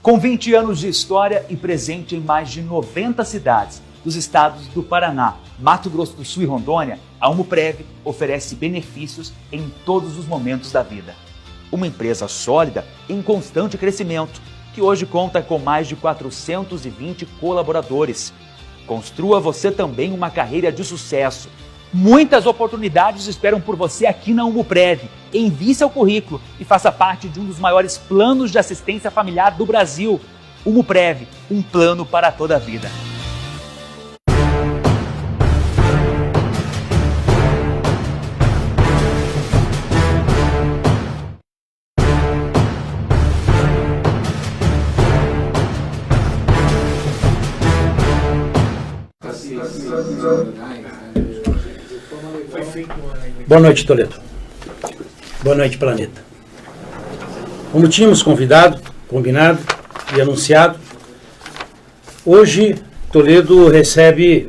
Com 20 anos de história e presente em mais de 90 cidades dos estados do Paraná, Mato Grosso do Sul e Rondônia, a Umuprev oferece benefícios em todos os momentos da vida. Uma empresa sólida em constante crescimento, que hoje conta com mais de 420 colaboradores. Construa você também uma carreira de sucesso. Muitas oportunidades esperam por você aqui na Umuprev. Envie seu currículo e faça parte de um dos maiores planos de assistência familiar do Brasil. Umuprev, um plano para toda a vida. Boa noite, Toledo. Boa noite, planeta. Como tínhamos combinado e anunciado, hoje Toledo recebe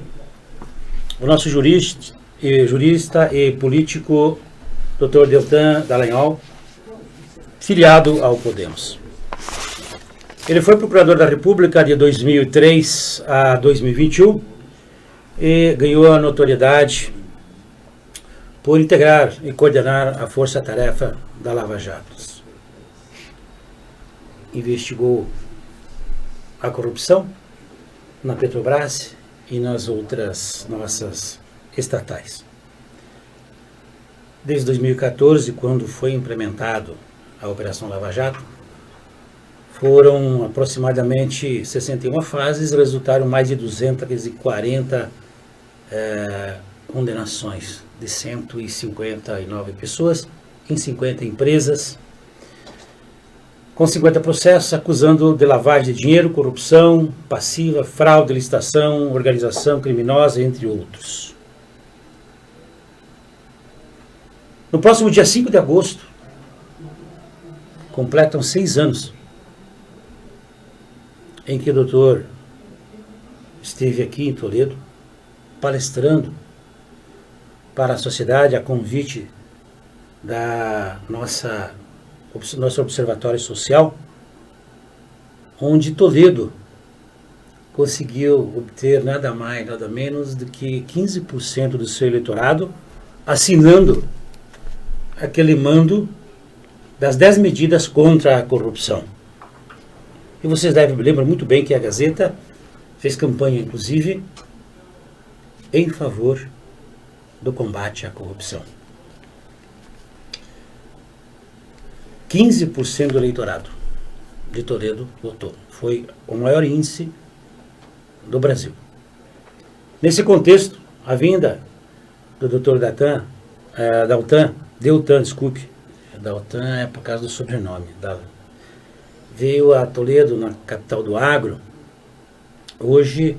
o nosso jurista e político Dr. Deltan Dallagnol, filiado ao Podemos. Ele foi procurador da República de 2003 a 2021 e ganhou a notoriedade por integrar e coordenar a força-tarefa da Lava Jato. Investigou a corrupção na Petrobras e nas outras nossas estatais. Desde 2014, quando foi implementado a Operação Lava Jato, foram aproximadamente 61 fases, resultaram mais de 240 condenações de 159 pessoas em 50 empresas, com 50 processos acusando de lavagem de dinheiro, corrupção passiva, fraude, licitação, organização criminosa, entre outros. No próximo dia 5 de agosto, completam 6 anos em que o doutor esteve aqui em Toledo, palestrando para a sociedade a convite da nosso observatório social, onde Toledo conseguiu obter nada mais, nada menos do que 15% do seu eleitorado, assinando aquele mando das 10 medidas contra a corrupção. E vocês lembram muito bem que a Gazeta fez campanha, inclusive, em favor do combate à corrupção. 15% do eleitorado de Toledo votou. Foi o maior índice do Brasil. Nesse contexto, a vinda do Dr. Deltan, Deltan é por causa do sobrenome. Veio a Toledo, na capital do agro, hoje,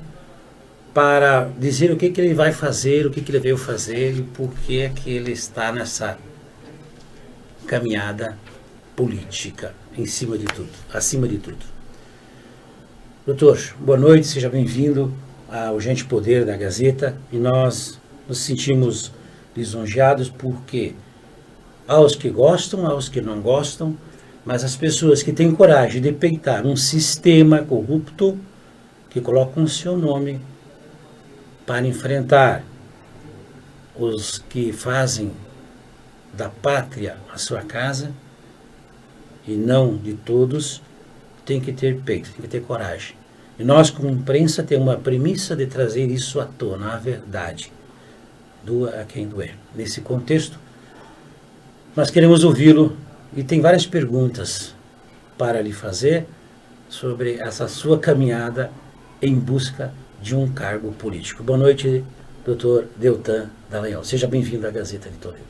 para dizer o que ele vai fazer, o que ele veio fazer e por que ele está nessa caminhada política, acima de tudo. Doutor, boa noite, seja bem-vindo ao Urgente Poder da Gazeta, e nós nos sentimos lisonjeados porque aos que gostam, aos que não gostam, mas as pessoas que têm coragem de peitar um sistema corrupto que colocam o seu nome para enfrentar os que fazem da pátria a sua casa, e não de todos, tem que ter peito, tem que ter coragem. E nós, como imprensa, temos uma premissa de trazer isso à tona, a verdade. Doa a quem doer. Nesse contexto, nós queremos ouvi-lo e tem várias perguntas para lhe fazer sobre essa sua caminhada em busca de um cargo político. Boa noite, Dr. Deltan Dallagnol. Seja bem-vindo à Gazeta de Toledo.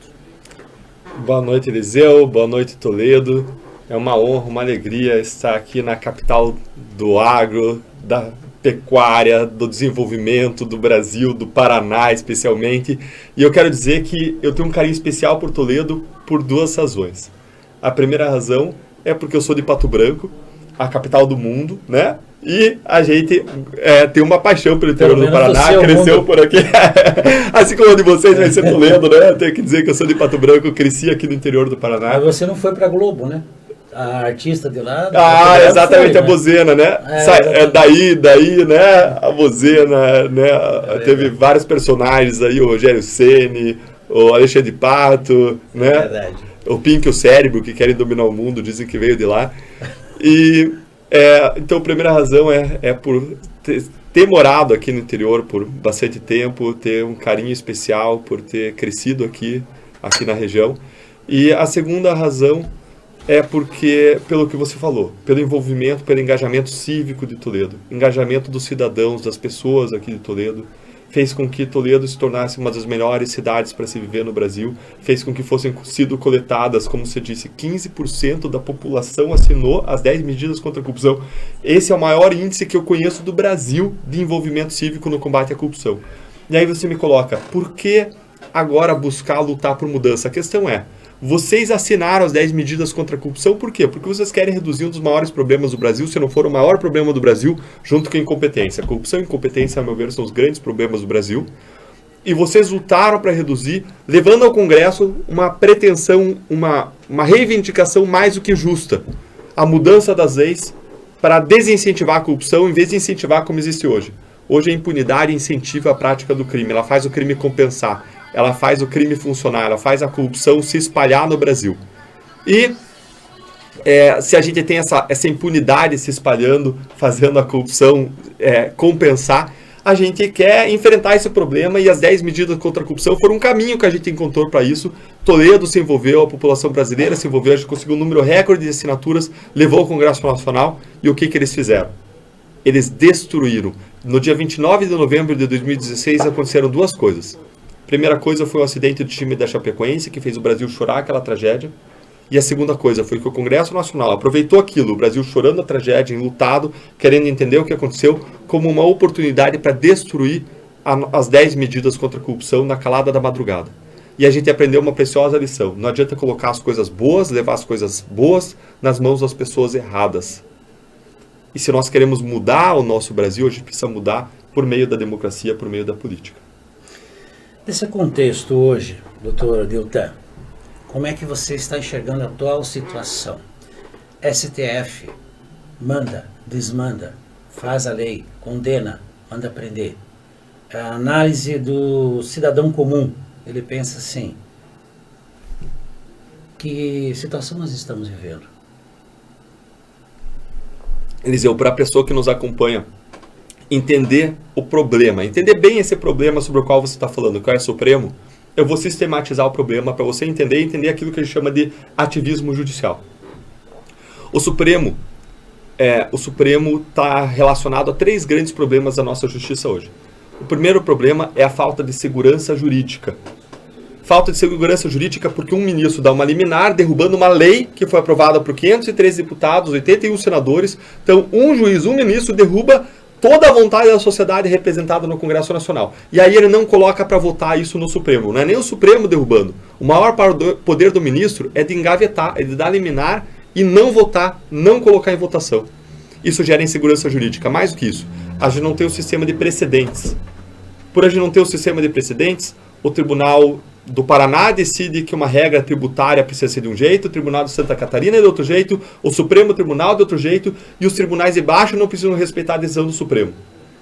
Boa noite, Eliseu. Boa noite, Toledo. É uma honra, uma alegria estar aqui na capital do agro, da pecuária, do desenvolvimento do Brasil, do Paraná especialmente. E eu quero dizer que eu tenho um carinho especial por Toledo por 2 razões. A primeira razão é porque eu sou de Pato Branco, a capital do mundo, né? E a gente tem uma paixão pelo interior do Paraná, cresceu por aqui. Assim como a de vocês vai ser Toledo, né? Tenho que dizer que eu sou de Pato Branco, cresci aqui no interior do Paraná. Mas você não foi para Globo, né? a artista de lá. Ah, exatamente, foi, a bozena, né? É daí, né? A bozena, né? Teve vários personagens aí, o Rogério Ceni, o Alexandre Pato, né? É verdade. O Pink e o Cérebro, que querem dominar o mundo, dizem que veio de lá. E, então, a primeira razão é por ter morado aqui no interior por bastante tempo, ter um carinho especial por ter crescido aqui na região. E a segunda razão é porque, pelo que você falou, pelo envolvimento, pelo engajamento cívico de Toledo, engajamento dos cidadãos, das pessoas aqui de Toledo, fez com que Toledo se tornasse uma das melhores cidades para se viver no Brasil, fez com que fossem sido coletadas, como você disse, 15% da população assinou as 10 medidas contra a corrupção. Esse é o maior índice que eu conheço do Brasil de envolvimento cívico no combate à corrupção. E aí você me coloca, por que agora buscar lutar por mudança? A questão é, vocês assinaram as 10 medidas contra a corrupção, por quê? Porque vocês querem reduzir um dos maiores problemas do Brasil, se não for o maior problema do Brasil, junto com a incompetência. A corrupção e a incompetência, a meu ver, são os grandes problemas do Brasil. E vocês lutaram para reduzir, levando ao Congresso uma pretensão, uma reivindicação mais do que justa. A mudança das leis para desincentivar a corrupção, em vez de incentivar como existe hoje. Hoje a impunidade incentiva a prática do crime, ela faz o crime compensar. Ela faz o crime funcionar, ela faz a corrupção se espalhar no Brasil. E se a gente tem essa impunidade se espalhando, fazendo a corrupção compensar, a gente quer enfrentar esse problema e as 10 medidas contra a corrupção foram um caminho que a gente encontrou para isso. Toledo se envolveu, a população brasileira se envolveu, a gente conseguiu um número recorde de assinaturas, levou ao Congresso Nacional e o que eles fizeram? Eles destruíram. No dia 29 de novembro de 2016 aconteceram duas coisas. Primeira coisa foi o acidente do time da Chapecoense, que fez o Brasil chorar aquela tragédia. E a segunda coisa foi que o Congresso Nacional aproveitou aquilo, o Brasil chorando a tragédia, enlutado, querendo entender o que aconteceu, como uma oportunidade para destruir as 10 medidas contra a corrupção na calada da madrugada. E a gente aprendeu uma preciosa lição. Não adianta colocar as coisas boas, levar as coisas boas nas mãos das pessoas erradas. E se nós queremos mudar o nosso Brasil, a gente precisa mudar por meio da democracia, por meio da política. Nesse contexto hoje, doutor Deltan, como é que você está enxergando a atual situação? STF manda, desmanda, faz a lei, condena, manda prender. A análise do cidadão comum, ele pensa assim, que situação nós estamos vivendo? Eliseu, para a pessoa que nos acompanha, entender o problema, entender bem esse problema sobre o qual você está falando, que é o Supremo, eu vou sistematizar o problema para você entender e entender aquilo que a gente chama de ativismo judicial. O Supremo está relacionado a 3 grandes problemas da nossa justiça hoje. O primeiro problema é a falta de segurança jurídica. Falta de segurança jurídica porque um ministro dá uma liminar derrubando uma lei que foi aprovada por 513 deputados, 81 senadores. Então, um juiz, um ministro derruba toda a vontade da sociedade representada no Congresso Nacional. E aí ele não coloca para votar isso no Supremo. Não é nem o Supremo derrubando. O maior poder do ministro é de engavetar, é de dar liminar e não votar, não colocar em votação. Isso gera insegurança jurídica. Mais do que isso, a gente não tem um sistema de precedentes. Por a gente não ter um sistema de precedentes, o Tribunal do Paraná decide que uma regra tributária precisa ser de um jeito, o Tribunal de Santa Catarina é de outro jeito, o Supremo Tribunal de outro jeito, e os tribunais de baixo não precisam respeitar a decisão do Supremo.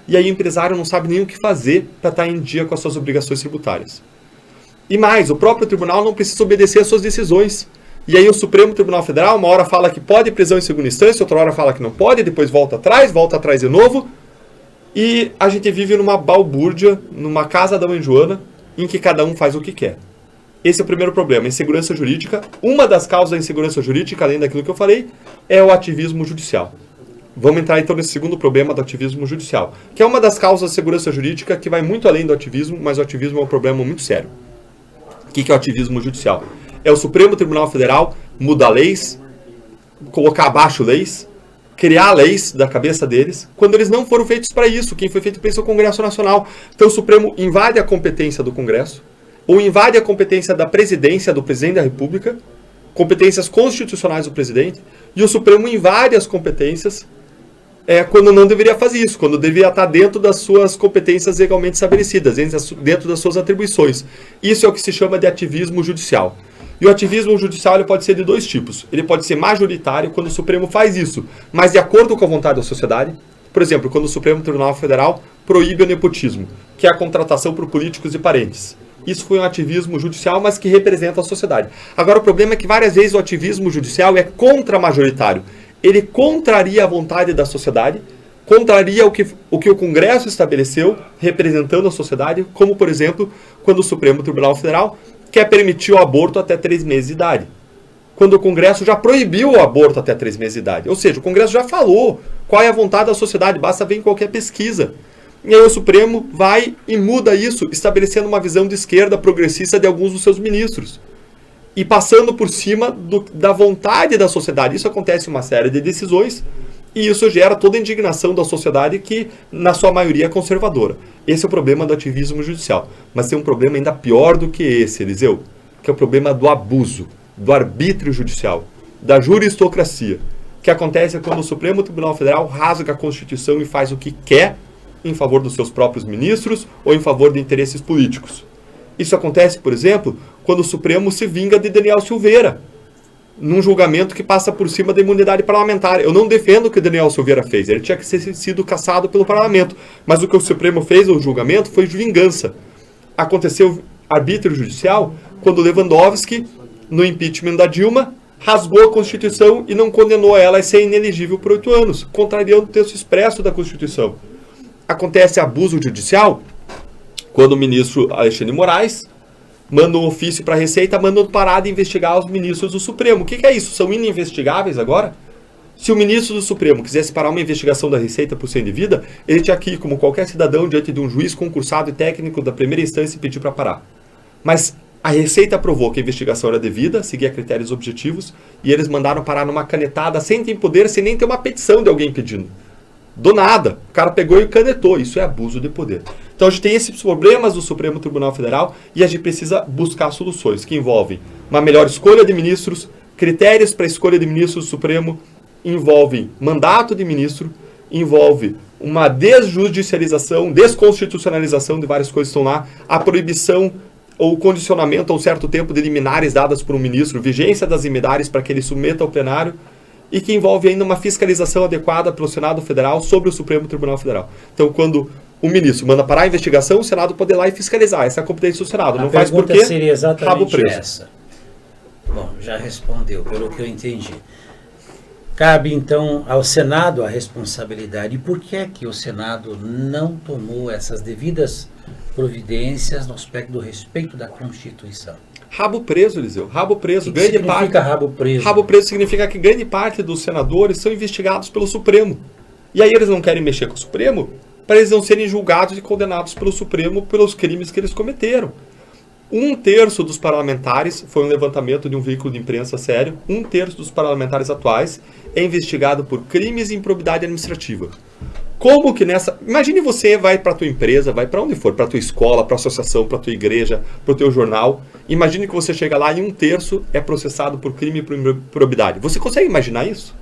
E aí o empresário não sabe nem o que fazer para estar em dia com as suas obrigações tributárias. E mais, o próprio tribunal não precisa obedecer às suas decisões. E aí o Supremo Tribunal Federal, uma hora fala que pode prisão em segunda instância, outra hora fala que não pode, depois volta atrás de novo. E a gente vive numa balbúrdia, numa casa da mãe Joana, em que cada um faz o que quer. Esse é o primeiro problema, insegurança jurídica. Uma das causas da insegurança jurídica, além daquilo que eu falei, é o ativismo judicial. Vamos entrar então nesse segundo problema do ativismo judicial, que é uma das causas da segurança jurídica que vai muito além do ativismo, mas o ativismo é um problema muito sério. O que é o ativismo judicial? É o Supremo Tribunal Federal mudar leis, colocar abaixo leis, criar leis da cabeça deles, quando eles não foram feitos para isso. Quem foi feito para isso é o Congresso Nacional. Então o Supremo invade a competência do Congresso, ou invade a competência da presidência, do presidente da República, competências constitucionais do presidente, e o Supremo invade as competências quando não deveria fazer isso, quando deveria estar dentro das suas competências legalmente estabelecidas, dentro das suas atribuições. Isso é o que se chama de ativismo judicial. E o ativismo judicial ele pode ser de dois tipos. Ele pode ser majoritário quando o Supremo faz isso, mas de acordo com a vontade da sociedade. Por exemplo, quando o Supremo Tribunal Federal proíbe o nepotismo, que é a contratação por políticos e parentes. Isso foi um ativismo judicial, mas que representa a sociedade. Agora, o problema é que várias vezes o ativismo judicial é contra-majoritário. Ele contraria a vontade da sociedade, contraria o que o Congresso estabeleceu, representando a sociedade, como, por exemplo, quando o Supremo Tribunal Federal quer permitir o aborto até 3 meses de idade. Quando o Congresso já proibiu o aborto até 3 meses de idade. Ou seja, o Congresso já falou qual é a vontade da sociedade, basta ver em qualquer pesquisa. E aí o Supremo vai e muda isso, estabelecendo uma visão de esquerda progressista de alguns dos seus ministros. E passando por cima da vontade da sociedade. Isso acontece em uma série de decisões e isso gera toda a indignação da sociedade que, na sua maioria, é conservadora. Esse é o problema do ativismo judicial. Mas tem um problema ainda pior do que esse, Eliseu, que é o problema do abuso, do arbítrio judicial, da juristocracia, que acontece quando o Supremo Tribunal Federal rasga a Constituição e faz o que quer em favor dos seus próprios ministros ou em favor de interesses políticos. Isso acontece, por exemplo, quando o Supremo se vinga de Daniel Silveira, num julgamento que passa por cima da imunidade parlamentar. Eu não defendo o que Daniel Silveira fez, ele tinha que ter sido cassado pelo parlamento, mas o que o Supremo fez no julgamento foi vingança. Aconteceu arbítrio judicial quando Lewandowski, no impeachment da Dilma, rasgou a Constituição e não condenou ela a ser inelegível por 8 anos, contrariando o texto expresso da Constituição. Acontece abuso judicial quando o ministro Alexandre de Moraes manda um ofício para a Receita mandando parar de investigar os ministros do Supremo. O que é isso? São ininvestigáveis agora? Se o ministro do Supremo quisesse parar uma investigação da Receita por ser indevida, ele tinha que ir, como qualquer cidadão, diante de um juiz concursado e técnico da primeira instância e pedir para parar. Mas a Receita aprovou que a investigação era devida, seguia critérios objetivos, e eles mandaram parar numa canetada, sem ter poder, sem nem ter uma petição de alguém pedindo. Do nada. O cara pegou e canetou. Isso é abuso de poder. Então a gente tem esses problemas do Supremo Tribunal Federal e a gente precisa buscar soluções que envolvem uma melhor escolha de ministros, critérios para a escolha de ministros do Supremo, envolvem mandato de ministro, envolve uma desjudicialização, desconstitucionalização de várias coisas que estão lá, a proibição ou condicionamento a um certo tempo de liminares dadas por um ministro, vigência das liminares para que ele submeta ao plenário, e que envolve ainda uma fiscalização adequada pelo Senado Federal sobre o Supremo Tribunal Federal. Então, quando o ministro manda parar a investigação, o Senado pode ir lá e fiscalizar. Essa é a competência do Senado. Não faz por quê? Seria exatamente rabo preso. Essa. Bom, já respondeu, pelo que eu entendi. Cabe, então, ao Senado a responsabilidade. E por que é que o Senado não tomou essas devidas providências no aspecto do respeito da Constituição? Rabo preso, Eliseu. Rabo preso. O que significa rabo preso? Rabo preso significa que grande parte dos senadores são investigados pelo Supremo. E aí eles não querem mexer com o Supremo para eles não serem julgados e condenados pelo Supremo pelos crimes que eles cometeram. 1/3 dos parlamentares, foi um levantamento de um veículo de imprensa sério, 1/3 dos parlamentares atuais é investigado por crimes e improbidade administrativa. Como que nessa... Imagine você vai para a tua empresa, vai para onde for, para a tua escola, para a associação, para a tua igreja, para o teu jornal. Imagine que você chega lá e 1/3 é processado por crime e por improbidade. Você consegue imaginar isso?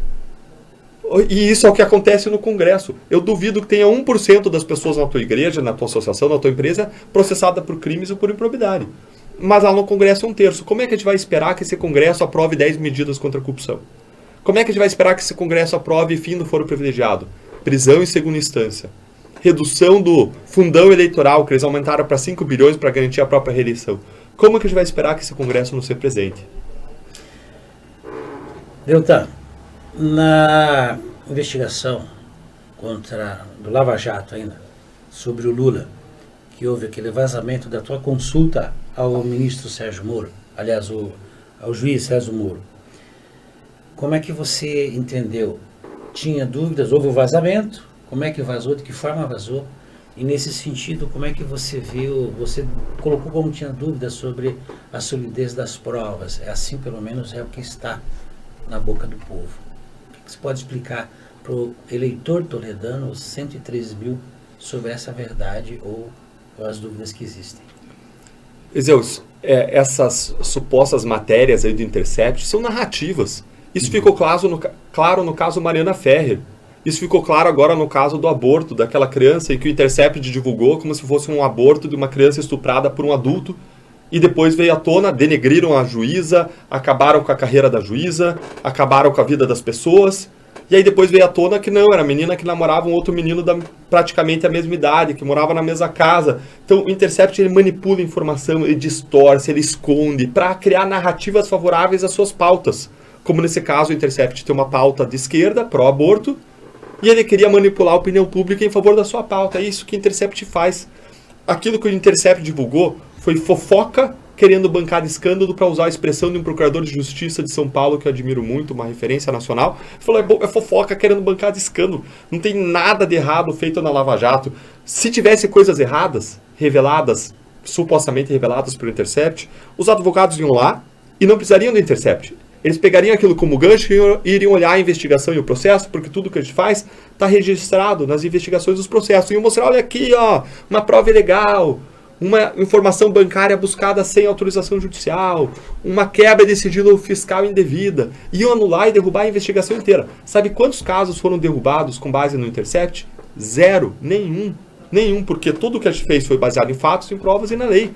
E isso é o que acontece no Congresso. Eu duvido que tenha 1% das pessoas na tua igreja, na tua associação, na tua empresa, processada por crimes ou por improbidade. Mas lá no Congresso é 1/3. Como é que a gente vai esperar que esse Congresso aprove 10 medidas contra a corrupção? Como é que a gente vai esperar que esse Congresso aprove fim do foro privilegiado? Prisão em segunda instância. Redução do fundão eleitoral, que eles aumentaram para 5 bilhões para garantir a própria reeleição. Como é que a gente vai esperar que esse Congresso não seja presente? Deltan, na investigação do Lava Jato ainda, sobre o Lula, que houve aquele vazamento da tua consulta ao ministro Sérgio Moro, aliás, ao juiz Sérgio Moro, como é que você entendeu? Tinha dúvidas? Houve o vazamento? Como é que vazou? De que forma vazou? E nesse sentido, como é que você viu? Você colocou como tinha dúvidas sobre a solidez das provas. É assim, pelo menos, é o que está na boca do povo. O que você pode explicar para o eleitor toledano, os 113 mil, sobre essa verdade ou as dúvidas que existem? Zeus, essas supostas matérias aí do Intercept são narrativas. Isso ficou claro no caso Mariana Ferrer. Isso ficou claro agora no caso do aborto daquela criança em que o Intercept divulgou como se fosse um aborto de uma criança estuprada por um adulto e depois veio à tona, denegriram a juíza, acabaram com a carreira da juíza, acabaram com a vida das pessoas. E aí depois veio à tona que não, era a menina que namorava um outro menino da praticamente a mesma idade, que morava na mesma casa. Então o Intercept ele manipula a informação, ele distorce, ele esconde, para criar narrativas favoráveis às suas pautas. Como nesse caso o Intercept tem uma pauta de esquerda, pró-aborto, e ele queria manipular a opinião pública em favor da sua pauta. É isso que o Intercept faz. Aquilo que o Intercept divulgou foi fofoca querendo bancar de escândalo, para usar a expressão de um procurador de justiça de São Paulo, que eu admiro muito, uma referência nacional. Falou, é fofoca querendo bancar de escândalo. Não tem nada de errado feito na Lava Jato. Se tivesse coisas erradas, reveladas, supostamente reveladas pelo Intercept, os advogados iam lá e não precisariam do Intercept. Eles pegariam aquilo como gancho e iriam olhar a investigação e o processo, porque tudo que a gente faz está registrado nas investigações dos processos. E iam mostrar, olha aqui, ó, uma prova ilegal, uma informação bancária buscada sem autorização judicial, uma quebra de sigilo fiscal indevida. Iam anular e derrubar a investigação inteira. Sabe quantos casos foram derrubados com base no Intercept? 0. Nenhum, porque tudo que a gente fez foi baseado em fatos, em provas e na lei.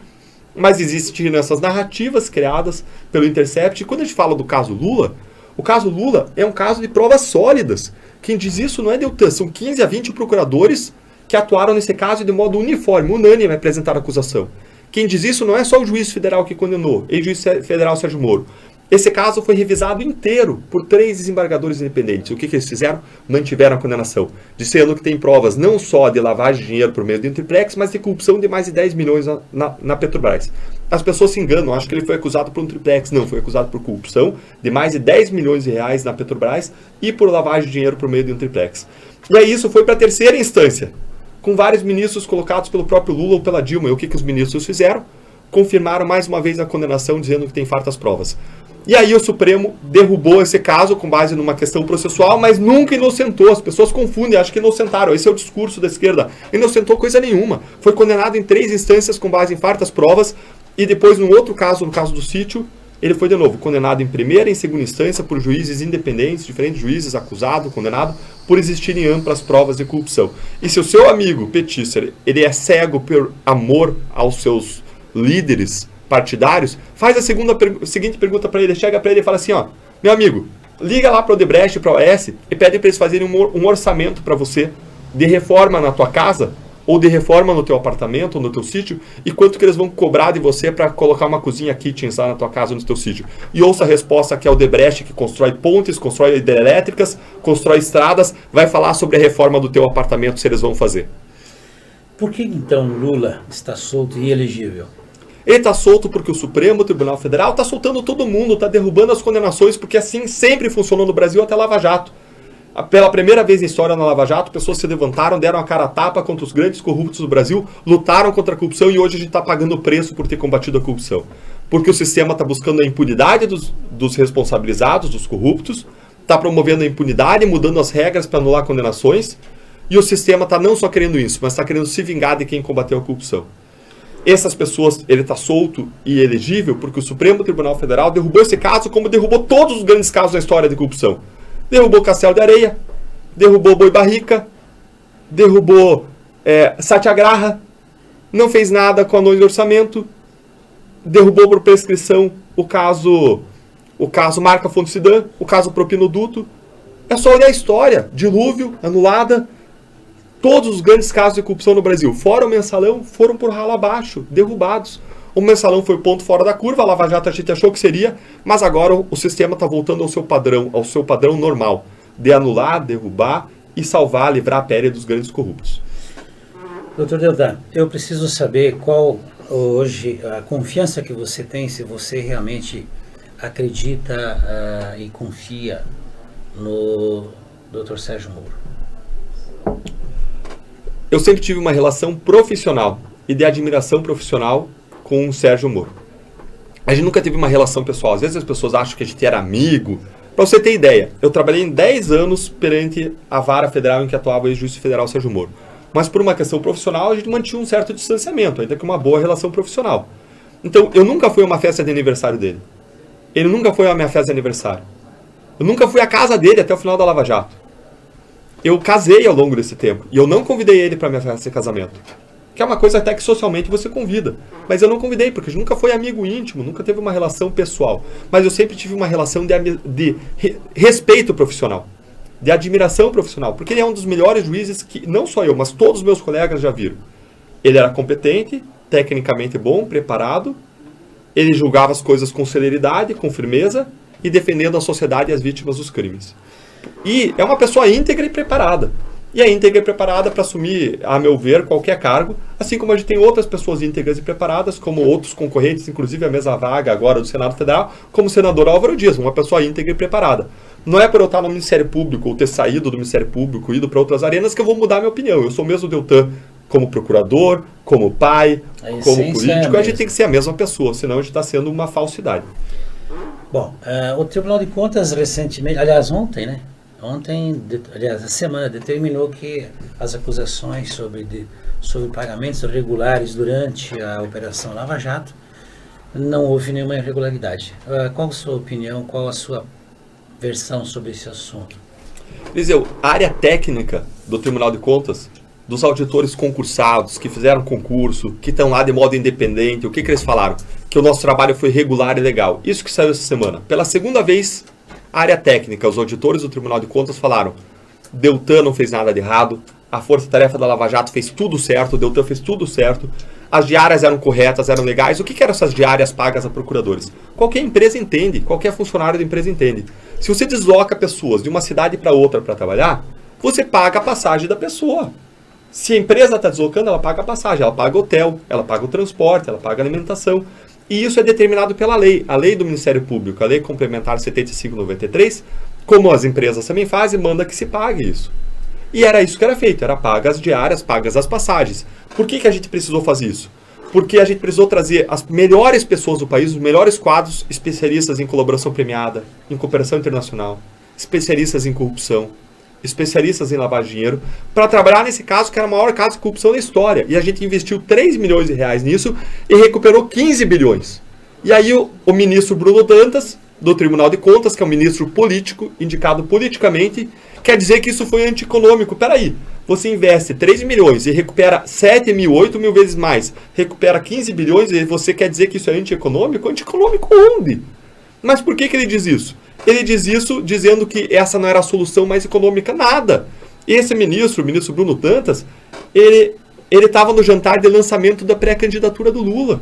Mas existiram essas narrativas criadas pelo Intercept. E quando a gente fala do caso Lula, o caso Lula é um caso de provas sólidas. Quem diz isso não é Deltan, são 15 a 20 procuradores que atuaram nesse caso de modo uniforme, unânime, apresentaram a acusação. Quem diz isso não é só o juiz federal que condenou, ex-juiz federal Sérgio Moro. Esse caso foi revisado inteiro por 3 desembargadores independentes. O que eles fizeram? Mantiveram a condenação, dizendo que tem provas não só de lavagem de dinheiro por meio do triplex, mas de corrupção de mais de 10 milhões na Petrobras. As pessoas se enganam, acham que ele foi acusado por um triplex. Não, foi acusado por corrupção de mais de 10 milhões de reais na Petrobras e por lavagem de dinheiro por meio de um triplex. E aí isso foi para a terceira instância, com vários ministros colocados pelo próprio Lula ou pela Dilma. E o que os ministros fizeram? Confirmaram mais uma vez a condenação, dizendo que tem fartas provas. E aí o Supremo derrubou esse caso com base numa questão processual, mas nunca inocentou. As pessoas confundem, acham que inocentaram. Esse é o discurso da esquerda. Inocentou coisa nenhuma. Foi condenado em 3 instâncias com base em fartas provas, e depois, num outro caso, no caso do sítio, ele foi de novo condenado em primeira e em segunda instância por juízes independentes, diferentes juízes, acusado, condenado, por existirem amplas provas de corrupção. E se o seu amigo petista, ele é cego por amor aos seus líderes partidários, faz a seguinte pergunta para ele, chega para ele e fala assim, ó, meu amigo, liga lá para o Odebrecht, para a OAS, e pede para eles fazerem um orçamento para você de reforma na tua casa, ou de reforma no teu apartamento, ou no teu sítio, e quanto que eles vão cobrar de você para colocar uma cozinha kitchen lá na tua casa, no teu sítio. E ouça a resposta que é o Odebrecht, que constrói pontes, constrói hidrelétricas, constrói estradas, vai falar sobre a reforma do teu apartamento, se eles vão fazer. Por que então Lula está solto e elegível? Ele está solto porque o Supremo Tribunal Federal está soltando todo mundo, está derrubando as condenações, porque assim sempre funcionou no Brasil até Lava Jato. Pela primeira vez na história na Lava Jato, pessoas se levantaram, deram a cara a tapa contra os grandes corruptos do Brasil, lutaram contra a corrupção e hoje a gente está pagando o preço por ter combatido a corrupção. Porque o sistema está buscando a impunidade dos responsabilizados, dos corruptos, está promovendo a impunidade, mudando as regras para anular condenações, e o sistema está não só querendo isso, mas está querendo se vingar de quem combateu a corrupção. Essas pessoas, ele está solto e elegível porque o Supremo Tribunal Federal derrubou esse caso como derrubou todos os grandes casos da história de corrupção. Derrubou Castelo de Areia, derrubou Boi Barrica, derrubou Satyagraha, não fez nada com a análise de orçamento, derrubou por prescrição o caso Marca Fonte Sidan, o caso Propinoduto. É só olhar a história, dilúvio, anulada. Todos os grandes casos de corrupção no Brasil, fora o Mensalão, foram por ralo abaixo, derrubados. O Mensalão foi ponto fora da curva, a Lava Jato a gente achou que seria, mas agora o sistema está voltando ao seu padrão normal, de anular, derrubar e salvar, livrar a pele dos grandes corruptos. Doutor Deltan, eu preciso saber qual hoje a confiança que você tem, se você realmente acredita e confia no Dr. Sérgio Moro. Eu sempre tive uma relação profissional e de admiração profissional com o Sérgio Moro. A gente nunca teve uma relação pessoal. Às vezes as pessoas acham que a gente era amigo. Para você ter ideia, eu trabalhei em 10 anos perante a vara federal em que atuava o ex-juiz federal Sérgio Moro. Mas por uma questão profissional, a gente mantinha um certo distanciamento, ainda que uma boa relação profissional. Então, eu nunca fui a uma festa de aniversário dele. Ele nunca foi a minha festa de aniversário. Eu nunca fui à casa dele até o final da Lava Jato. Eu casei ao longo desse tempo e eu não convidei ele para minha festa de casamento. que é uma coisa até que socialmente você convida. Mas eu não convidei, porque a gente nunca foi amigo íntimo, nunca teve uma relação pessoal. Mas eu sempre tive uma relação de respeito profissional, de admiração profissional, porque ele é um dos melhores juízes que, não só eu, mas todos os meus colegas já viram. Ele era competente, tecnicamente bom, preparado, ele julgava as coisas com celeridade, com firmeza, e defendendo a sociedade e as vítimas dos crimes. E é uma pessoa íntegra e preparada. E é íntegra e preparada para assumir, a meu ver, qualquer cargo, assim como a gente tem outras pessoas íntegras e preparadas, como outros concorrentes, inclusive a mesma vaga agora do Senado Federal, como o senador Álvaro Dias, uma pessoa íntegra e preparada. Não é por eu estar no Ministério Público ou ter saído do Ministério Público, ido para outras arenas, que eu vou mudar minha opinião. Eu sou mesmo Deltan como procurador, como pai, como político. A gente tem que ser a mesma pessoa, senão a gente está sendo uma falsidade. Bom, o Tribunal de Contas recentemente, aliás ontem, né? Essa semana, determinou que as acusações sobre pagamentos irregulares durante a Operação Lava Jato não houve nenhuma irregularidade. Qual a sua opinião, qual a sua versão sobre esse assunto? Eliseu, a área técnica do Tribunal de Contas, dos auditores concursados, que fizeram concurso, que estão lá de modo independente, o que eles falaram? Que o nosso trabalho foi regular e legal. Isso que saiu essa semana. Pela segunda vez, a área técnica, os auditores do Tribunal de Contas falaram: Deltan não fez nada de errado, a Força-Tarefa da Lava Jato fez tudo certo, o Deltan fez tudo certo, as diárias eram corretas, eram legais. O que eram essas diárias pagas a procuradores? Qualquer empresa entende, qualquer funcionário da empresa entende. Se você desloca pessoas de uma cidade para outra para trabalhar, você paga a passagem da pessoa. Se a empresa está deslocando, ela paga a passagem, ela paga hotel, ela paga o transporte, ela paga a alimentação. E isso é determinado pela lei, a lei do Ministério Público, a lei complementar 7593, como as empresas também fazem, manda que se pague isso. E era isso que era feito, era pagas as diárias, pagas as passagens. Por que a gente precisou fazer isso? Porque a gente precisou trazer as melhores pessoas do país, os melhores quadros, especialistas em colaboração premiada, em cooperação internacional, especialistas em corrupção, especialistas em lavar dinheiro, para trabalhar nesse caso que era o maior caso de corrupção da história. E a gente investiu 3 milhões de reais nisso e recuperou 15 bilhões. E aí o ministro Bruno Dantas, do Tribunal de Contas, que é um ministro político, indicado politicamente, quer dizer que isso foi antieconômico. Peraí, você investe 3 milhões e recupera 7 mil, 8 mil vezes mais, recupera 15 bilhões e você quer dizer que isso é antieconômico? Antieconômico onde? Mas por que ele diz isso? Ele diz isso dizendo que essa não era a solução mais econômica, nada. Esse ministro, o ministro Bruno Dantas, ele estava no jantar de lançamento da pré-candidatura do Lula.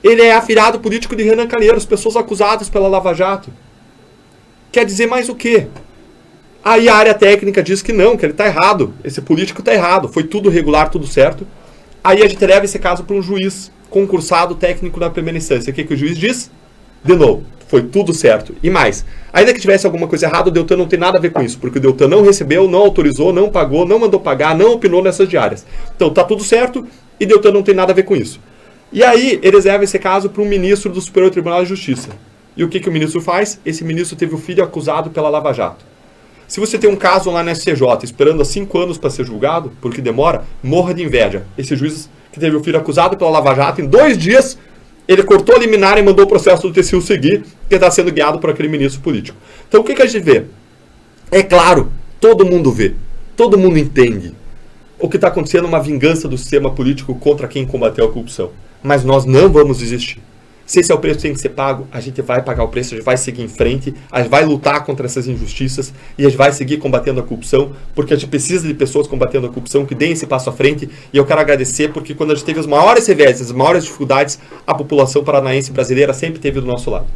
Ele é afilhado político de Renan Calheiros, pessoas acusadas pela Lava Jato. Quer dizer mais o quê? Aí a área técnica diz que não, que ele está errado, esse político está errado, foi tudo regular, tudo certo. Aí a gente leva esse caso para um juiz concursado técnico na primeira instância. O que o juiz diz? De novo, foi tudo certo. E mais, ainda que tivesse alguma coisa errada, o Deltan não tem nada a ver com isso, porque o Deltan não recebeu, não autorizou, não pagou, não mandou pagar, não opinou nessas diárias. Então tá tudo certo e Deltan não tem nada a ver com isso. E aí eles levam esse caso para um ministro do Superior Tribunal de Justiça. E o que o ministro faz? Esse ministro teve o filho acusado pela Lava Jato. Se você tem um caso lá na SCJ esperando há 5 anos para ser julgado, porque demora, morra de inveja. Esse juiz que teve o filho acusado pela Lava Jato, em 2 dias, ele cortou a liminar e mandou o processo do TCU seguir, que está sendo guiado por aquele ministro político. Então o que a gente vê? É claro, todo mundo vê, todo mundo entende. O que está acontecendo é uma vingança do sistema político contra quem combateu a corrupção. Mas nós não vamos desistir. Se esse é o preço que tem que ser pago, a gente vai pagar o preço, a gente vai seguir em frente, a gente vai lutar contra essas injustiças e a gente vai seguir combatendo a corrupção, porque a gente precisa de pessoas combatendo a corrupção que deem esse passo à frente. E eu quero agradecer porque quando a gente teve as maiores reveses, as maiores dificuldades, a população paranaense brasileira sempre esteve do nosso lado.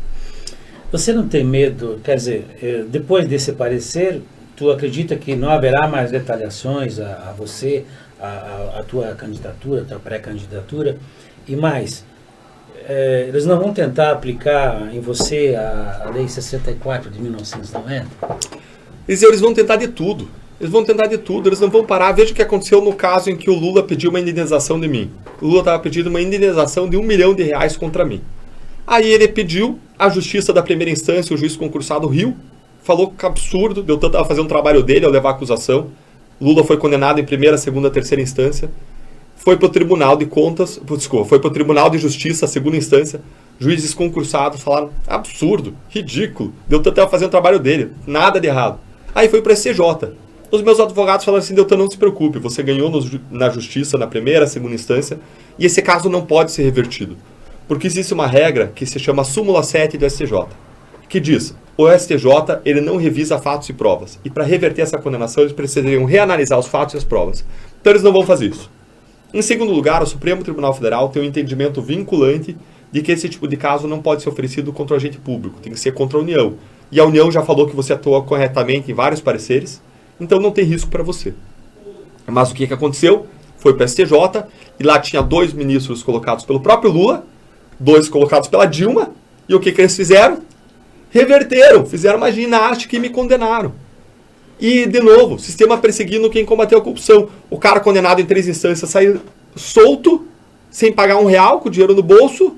Você não tem medo, quer dizer, depois desse parecer, tu acredita que não haverá mais retaliações a você, a tua candidatura, a tua pré-candidatura e mais... eles não vão tentar aplicar em você a Lei 64 de 1990? Eles vão tentar de tudo. Eles vão tentar de tudo, eles não vão parar. Veja o que aconteceu no caso em que o Lula pediu uma indenização de mim. O Lula estava pedindo uma indenização de R$1 milhão contra mim. Aí ele pediu, a justiça da primeira instância, o juiz concursado riu, falou que absurdo, Deltan estava fazendo o trabalho dele ao levar a acusação. Lula foi condenado em primeira, segunda, terceira instância. Foi para o Tribunal de Contas, foi para o Tribunal de Justiça, a segunda instância. Juízes concursados falaram, absurdo, ridículo. Deltan estava fazendo o trabalho dele, nada de errado. Aí foi para a SCJ. Os meus advogados falaram assim, Deltan, não se preocupe, você ganhou na justiça, na primeira, segunda instância, e esse caso não pode ser revertido. Porque existe uma regra que se chama súmula 7 do STJ, que diz, o STJ ele não revisa fatos e provas. E para reverter essa condenação, eles precisariam reanalisar os fatos e as provas. Então eles não vão fazer isso. Em segundo lugar, o Supremo Tribunal Federal tem um entendimento vinculante de que esse tipo de caso não pode ser oferecido contra o agente público, tem que ser contra a União. E a União já falou que você atua corretamente em vários pareceres, então não tem risco para você. Mas o que aconteceu? Foi para o STJ, e lá tinha 2 ministros colocados pelo próprio Lula, 2 colocados pela Dilma, e o que eles fizeram? Reverteram, fizeram uma ginástica e me condenaram. E, de novo, sistema perseguindo quem combateu a corrupção. O cara condenado em 3 instâncias saiu solto, sem pagar R$1 com dinheiro no bolso,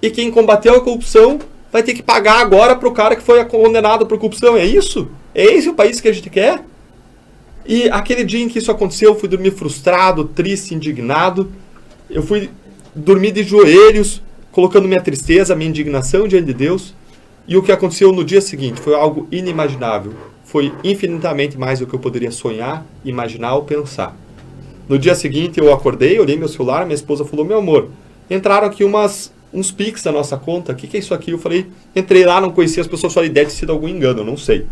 e quem combateu a corrupção vai ter que pagar agora para o cara que foi condenado por corrupção. É isso? É esse o país que a gente quer? E aquele dia em que isso aconteceu, eu fui dormir frustrado, triste, indignado. Eu fui dormir de joelhos, colocando minha tristeza, minha indignação diante de Deus. E o que aconteceu no dia seguinte foi algo inimaginável. Foi infinitamente mais do que eu poderia sonhar, imaginar ou pensar. No dia seguinte eu acordei, olhei meu celular, minha esposa falou, meu amor, entraram aqui uns Pix na nossa conta, o que é isso aqui? Eu falei, entrei lá, não conhecia as pessoas, falei, deve ter sido algum engano, eu não sei.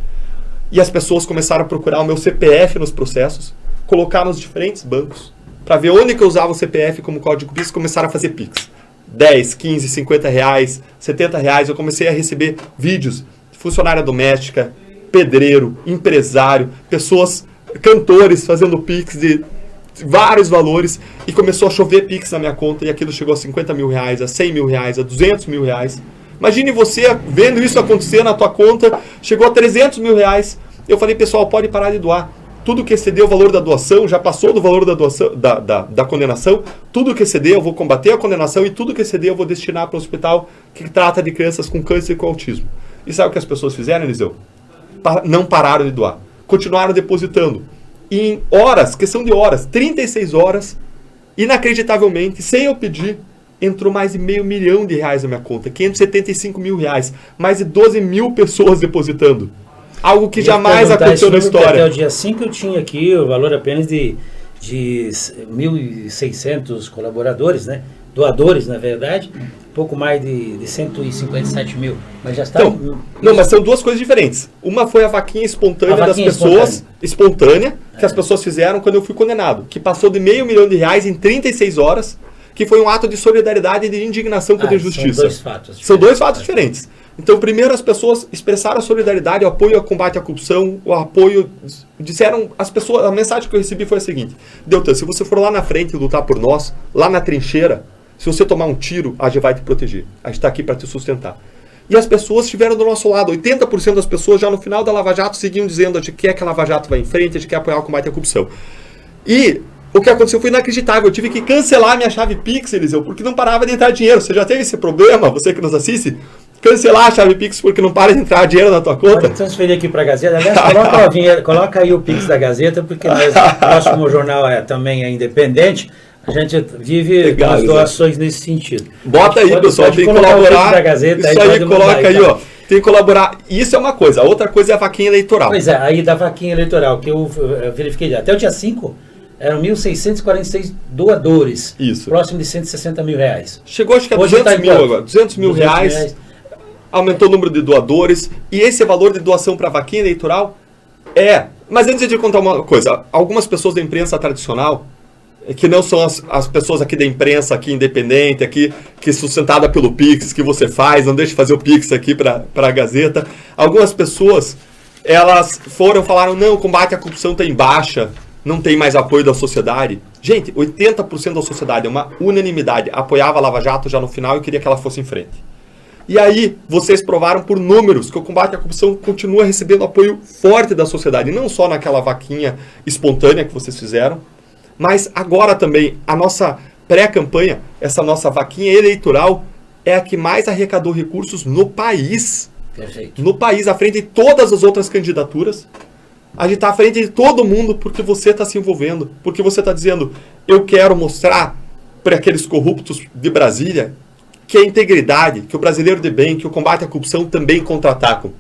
E as pessoas começaram a procurar o meu CPF nos processos, colocar nos diferentes bancos, para ver onde que eu usava o CPF como código Pix, começaram a fazer Pix. 10, 15, 50 reais, 70 reais, eu comecei a receber vídeos de funcionária doméstica, pedreiro, empresário, pessoas, cantores fazendo Pix de vários valores, e começou a chover Pix na minha conta, e aquilo chegou a 50 mil reais, a 100 mil reais, a 200 mil reais. Imagine você vendo isso acontecer na tua conta, chegou a 300 mil reais. Eu falei, pessoal, pode parar de doar. Tudo que exceder o valor da doação, já passou do valor da doação, da condenação, tudo que exceder eu vou combater a condenação, e tudo que exceder eu vou destinar para o hospital que trata de crianças com câncer e com autismo. E sabe o que as pessoas fizeram, Eliseu? Não pararam de doar. Continuaram depositando. E em horas, questão de horas, 36 horas, inacreditavelmente, sem eu pedir, entrou mais de R$500 mil na minha conta, 575 mil reais, mais de 12 mil pessoas depositando. Algo que jamais aconteceu na história. Até o dia 5 eu tinha aqui o valor apenas de 1.600 colaboradores, né? Doadores, na verdade, pouco mais de 157 mil. Mas já está... Então, não, mas são duas coisas diferentes. Uma foi a vaquinha espontânea das pessoas, espontânea, que as pessoas fizeram quando eu fui condenado, que passou de R$500 mil em 36 horas, que foi um ato de solidariedade e de indignação contra a injustiça. São 2 fatos diferentes. São 2 fatos diferentes. Então, primeiro as pessoas expressaram a solidariedade, o apoio ao combate à corrupção, o apoio... Disseram, as pessoas, a mensagem que eu recebi foi a seguinte: Deltan, se você for lá na frente lutar por nós, lá na trincheira, se você tomar um tiro, a gente vai te proteger. A gente está aqui para te sustentar. E as pessoas estiveram do nosso lado. 80% das pessoas já no final da Lava Jato seguiam dizendo: a gente quer que a Lava Jato vá em frente, a gente quer apoiar o combate à corrupção. E o que aconteceu foi inacreditável. Eu tive que cancelar minha chave Pix, Eliseu, porque não parava de entrar dinheiro. Você já teve esse problema, você que nos assiste? Cancelar a chave Pix porque não para de entrar dinheiro na tua conta? Pode transferir aqui para a Gazeta. Aliás, coloca aí o Pix da Gazeta, porque nós como jornal também é independente, a gente vive as doações nesse sentido. Bota aí, pessoal, tem que colaborar. Da Gazeta, isso aí, coloca aí, ó. Tem que colaborar. Isso é uma coisa. A outra coisa é a vaquinha eleitoral. Pois é, aí da vaquinha eleitoral, que eu verifiquei até o dia 5, eram 1.646 doadores. Isso. Próximo de 160 mil reais. Chegou, acho que a 200 mil agora. 200 mil reais. Aumentou o número de doadores. E esse valor de doação para a vaquinha eleitoral Mas antes de contar uma coisa, algumas pessoas da imprensa tradicional, que não são as pessoas aqui da imprensa, aqui independente, aqui, que sustentada pelo Pix, que você faz, não deixe de fazer o Pix aqui para a Gazeta. Algumas pessoas, elas falaram, não, o combate à corrupção está em baixa, não tem mais apoio da sociedade. Gente, 80% da sociedade, uma unanimidade, apoiava a Lava Jato já no final e queria que ela fosse em frente. E aí, vocês provaram por números que o combate à corrupção continua recebendo apoio forte da sociedade, não só naquela vaquinha espontânea que vocês fizeram, mas agora também, a nossa pré-campanha, essa nossa vaquinha eleitoral, é a que mais arrecadou recursos no país. Perfeito. No país, à frente de todas as outras candidaturas. A gente está à frente de todo mundo porque você está se envolvendo, porque você está dizendo, eu quero mostrar para aqueles corruptos de Brasília que a integridade, que o brasileiro de bem, que o combate à corrupção também contra-atacam.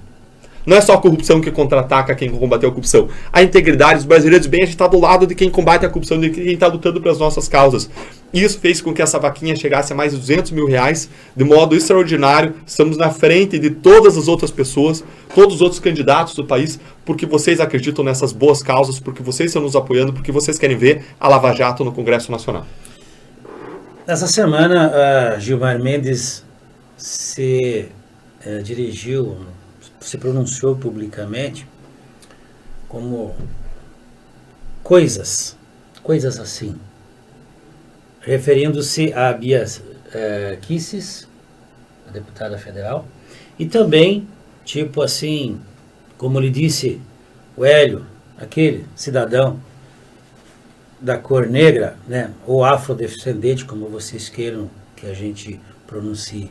Não é só a corrupção que contra-ataca quem combateu a corrupção. A integridade dos brasileiros, bem, a gente está do lado de quem combate a corrupção, de quem está lutando pelas nossas causas. Isso fez com que essa vaquinha chegasse a mais de 200 mil reais, de modo extraordinário. Estamos na frente de todas as outras pessoas, todos os outros candidatos do país, porque vocês acreditam nessas boas causas, porque vocês estão nos apoiando, porque vocês querem ver a Lava Jato no Congresso Nacional. Essa semana, a Gilmar Mendes se pronunciou publicamente como coisas assim, referindo-se a Bia Kicis, a deputada federal, e também, tipo assim, como lhe disse o Hélio, aquele cidadão da cor negra, né, ou afrodescendente, como vocês queiram que a gente pronuncie.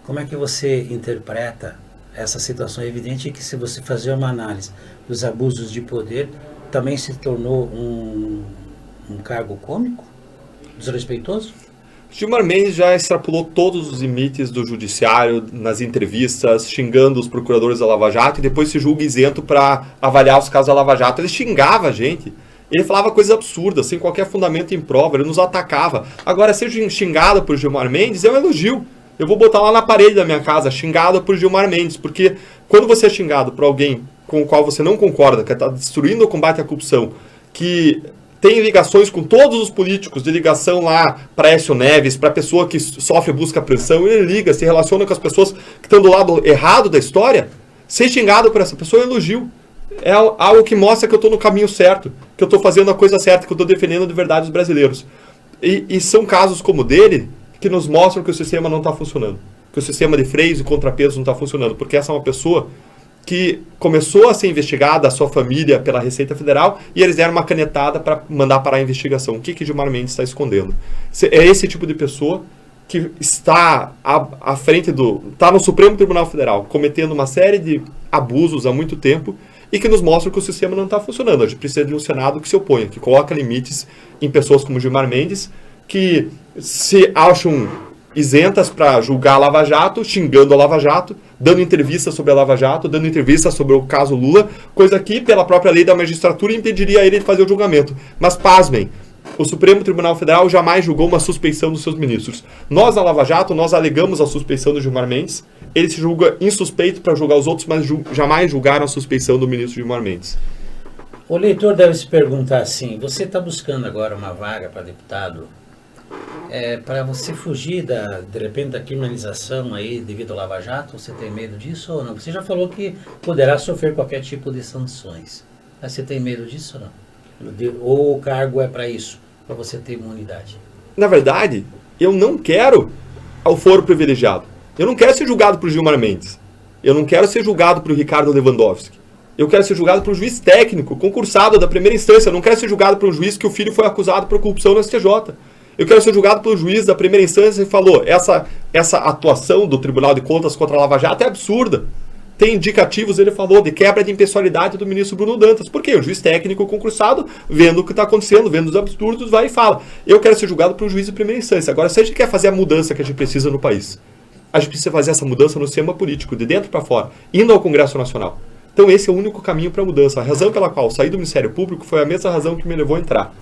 Como é que você interpreta essa situação? É evidente que, se você fazer uma análise dos abusos de poder, também se tornou um cargo cômico, desrespeitoso? Gilmar Mendes já extrapolou todos os limites do judiciário nas entrevistas, xingando os procuradores da Lava Jato, e depois se julga isento para avaliar os casos da Lava Jato. Ele xingava a gente. Ele falava coisas absurdas, sem qualquer fundamento em prova, ele nos atacava. Agora, ser xingado por Gilmar Mendes é um elogio. Eu vou botar lá na parede da minha casa, xingado por Gilmar Mendes, porque quando você é xingado por alguém com o qual você não concorda, que está destruindo o combate à corrupção, que tem ligações com todos os políticos, de ligação lá para Aécio Neves, para a pessoa que sofre busca pressão, ele liga, se relaciona com as pessoas que estão do lado errado da história, ser xingado por essa pessoa é um elogio. É algo que mostra que eu estou no caminho certo, que eu estou fazendo a coisa certa, que eu estou defendendo de verdade os brasileiros. E são casos como o dele que nos mostram que o sistema não está funcionando, que o sistema de freios e contrapesos não está funcionando, porque essa é uma pessoa que começou a ser investigada, a sua família, pela Receita Federal, e eles deram uma canetada para mandar parar a investigação. O que Gilmar Mendes está escondendo? É esse tipo de pessoa que está à frente está no Supremo Tribunal Federal, cometendo uma série de abusos há muito tempo, e que nos mostra que o sistema não está funcionando. A gente precisa de um Senado que se oponha, que coloca limites em pessoas como Gilmar Mendes, que se acham isentas para julgar a Lava Jato, xingando a Lava Jato, dando entrevistas sobre a Lava Jato, dando entrevistas sobre o caso Lula, coisa que, pela própria lei da magistratura, impediria ele de fazer o julgamento. Mas, pasmem, o Supremo Tribunal Federal jamais julgou uma suspeição dos seus ministros. Nós, na Lava Jato, nós alegamos a suspeição do Gilmar Mendes. Ele se julga insuspeito para julgar os outros, mas jamais julgaram a suspeição do ministro Gilmar Mendes. O leitor deve se perguntar assim: você está buscando agora uma vaga para deputado para você fugir, de repente, da criminalização aí devido ao Lava Jato? Você tem medo disso ou não? Você já falou que poderá sofrer qualquer tipo de sanções. Mas você tem medo disso ou não? Ou o cargo é para isso, para você ter imunidade? Na verdade, eu não quero o foro privilegiado. Eu não quero ser julgado por Gilmar Mendes. Eu não quero ser julgado por Ricardo Lewandowski. Eu quero ser julgado por um juiz técnico, concursado da primeira instância. Eu não quero ser julgado por um juiz que o filho foi acusado por corrupção no STJ. Eu quero ser julgado pelo juiz da primeira instância e falou: essa atuação do Tribunal de Contas contra a Lava Jato é absurda. Tem indicativos, ele falou, de quebra de impessoalidade do ministro Bruno Dantas. Por quê? O juiz técnico concursado, vendo o que está acontecendo, vendo os absurdos, vai e fala: eu quero ser julgado por um juiz de primeira instância. Agora, se a gente quer fazer a mudança que a gente precisa no país, a gente precisa fazer essa mudança no sistema político, de dentro para fora, indo ao Congresso Nacional. Então esse é o único caminho para a mudança. A razão pela qual saí do Ministério Público foi a mesma razão que me levou a entrar.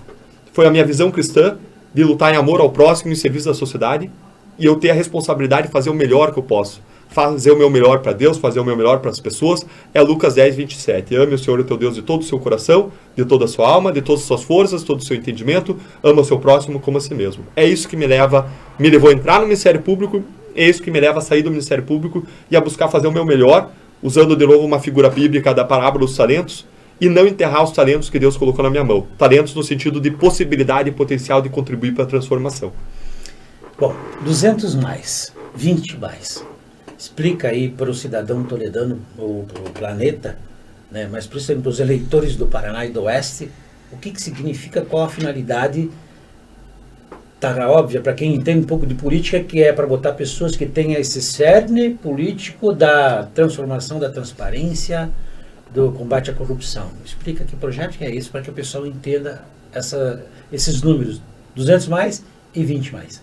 Foi a minha visão cristã de lutar em amor ao próximo, em serviço da sociedade, e eu ter a responsabilidade de fazer o melhor que eu posso. Fazer o meu melhor para Deus, fazer o meu melhor para as pessoas. É Lucas 10, 27. Ame o Senhor, o teu Deus, de todo o seu coração, de toda a sua alma, de todas as suas forças, de todo o seu entendimento. Ama o seu próximo como a si mesmo. É isso que me levou a entrar no Ministério Público, é isso que me leva a sair do Ministério Público e a buscar fazer o meu melhor, usando de novo uma figura bíblica da parábola dos talentos, e não enterrar os talentos que Deus colocou na minha mão. Talentos no sentido de possibilidade e potencial de contribuir para a transformação. Bom, 200 mais, 20 mais. Explica aí para o cidadão toledano, ou para o planeta, né, mas principalmente para os eleitores do Paraná e do Oeste, o que significa, qual a finalidade. Tá óbvia para quem entende um pouco de política, que é para botar pessoas que tenham esse cerne político da transformação, da transparência, do combate à corrupção. Explica que projeto que é isso, para que o pessoal entenda esses números, 200 mais e 20 mais.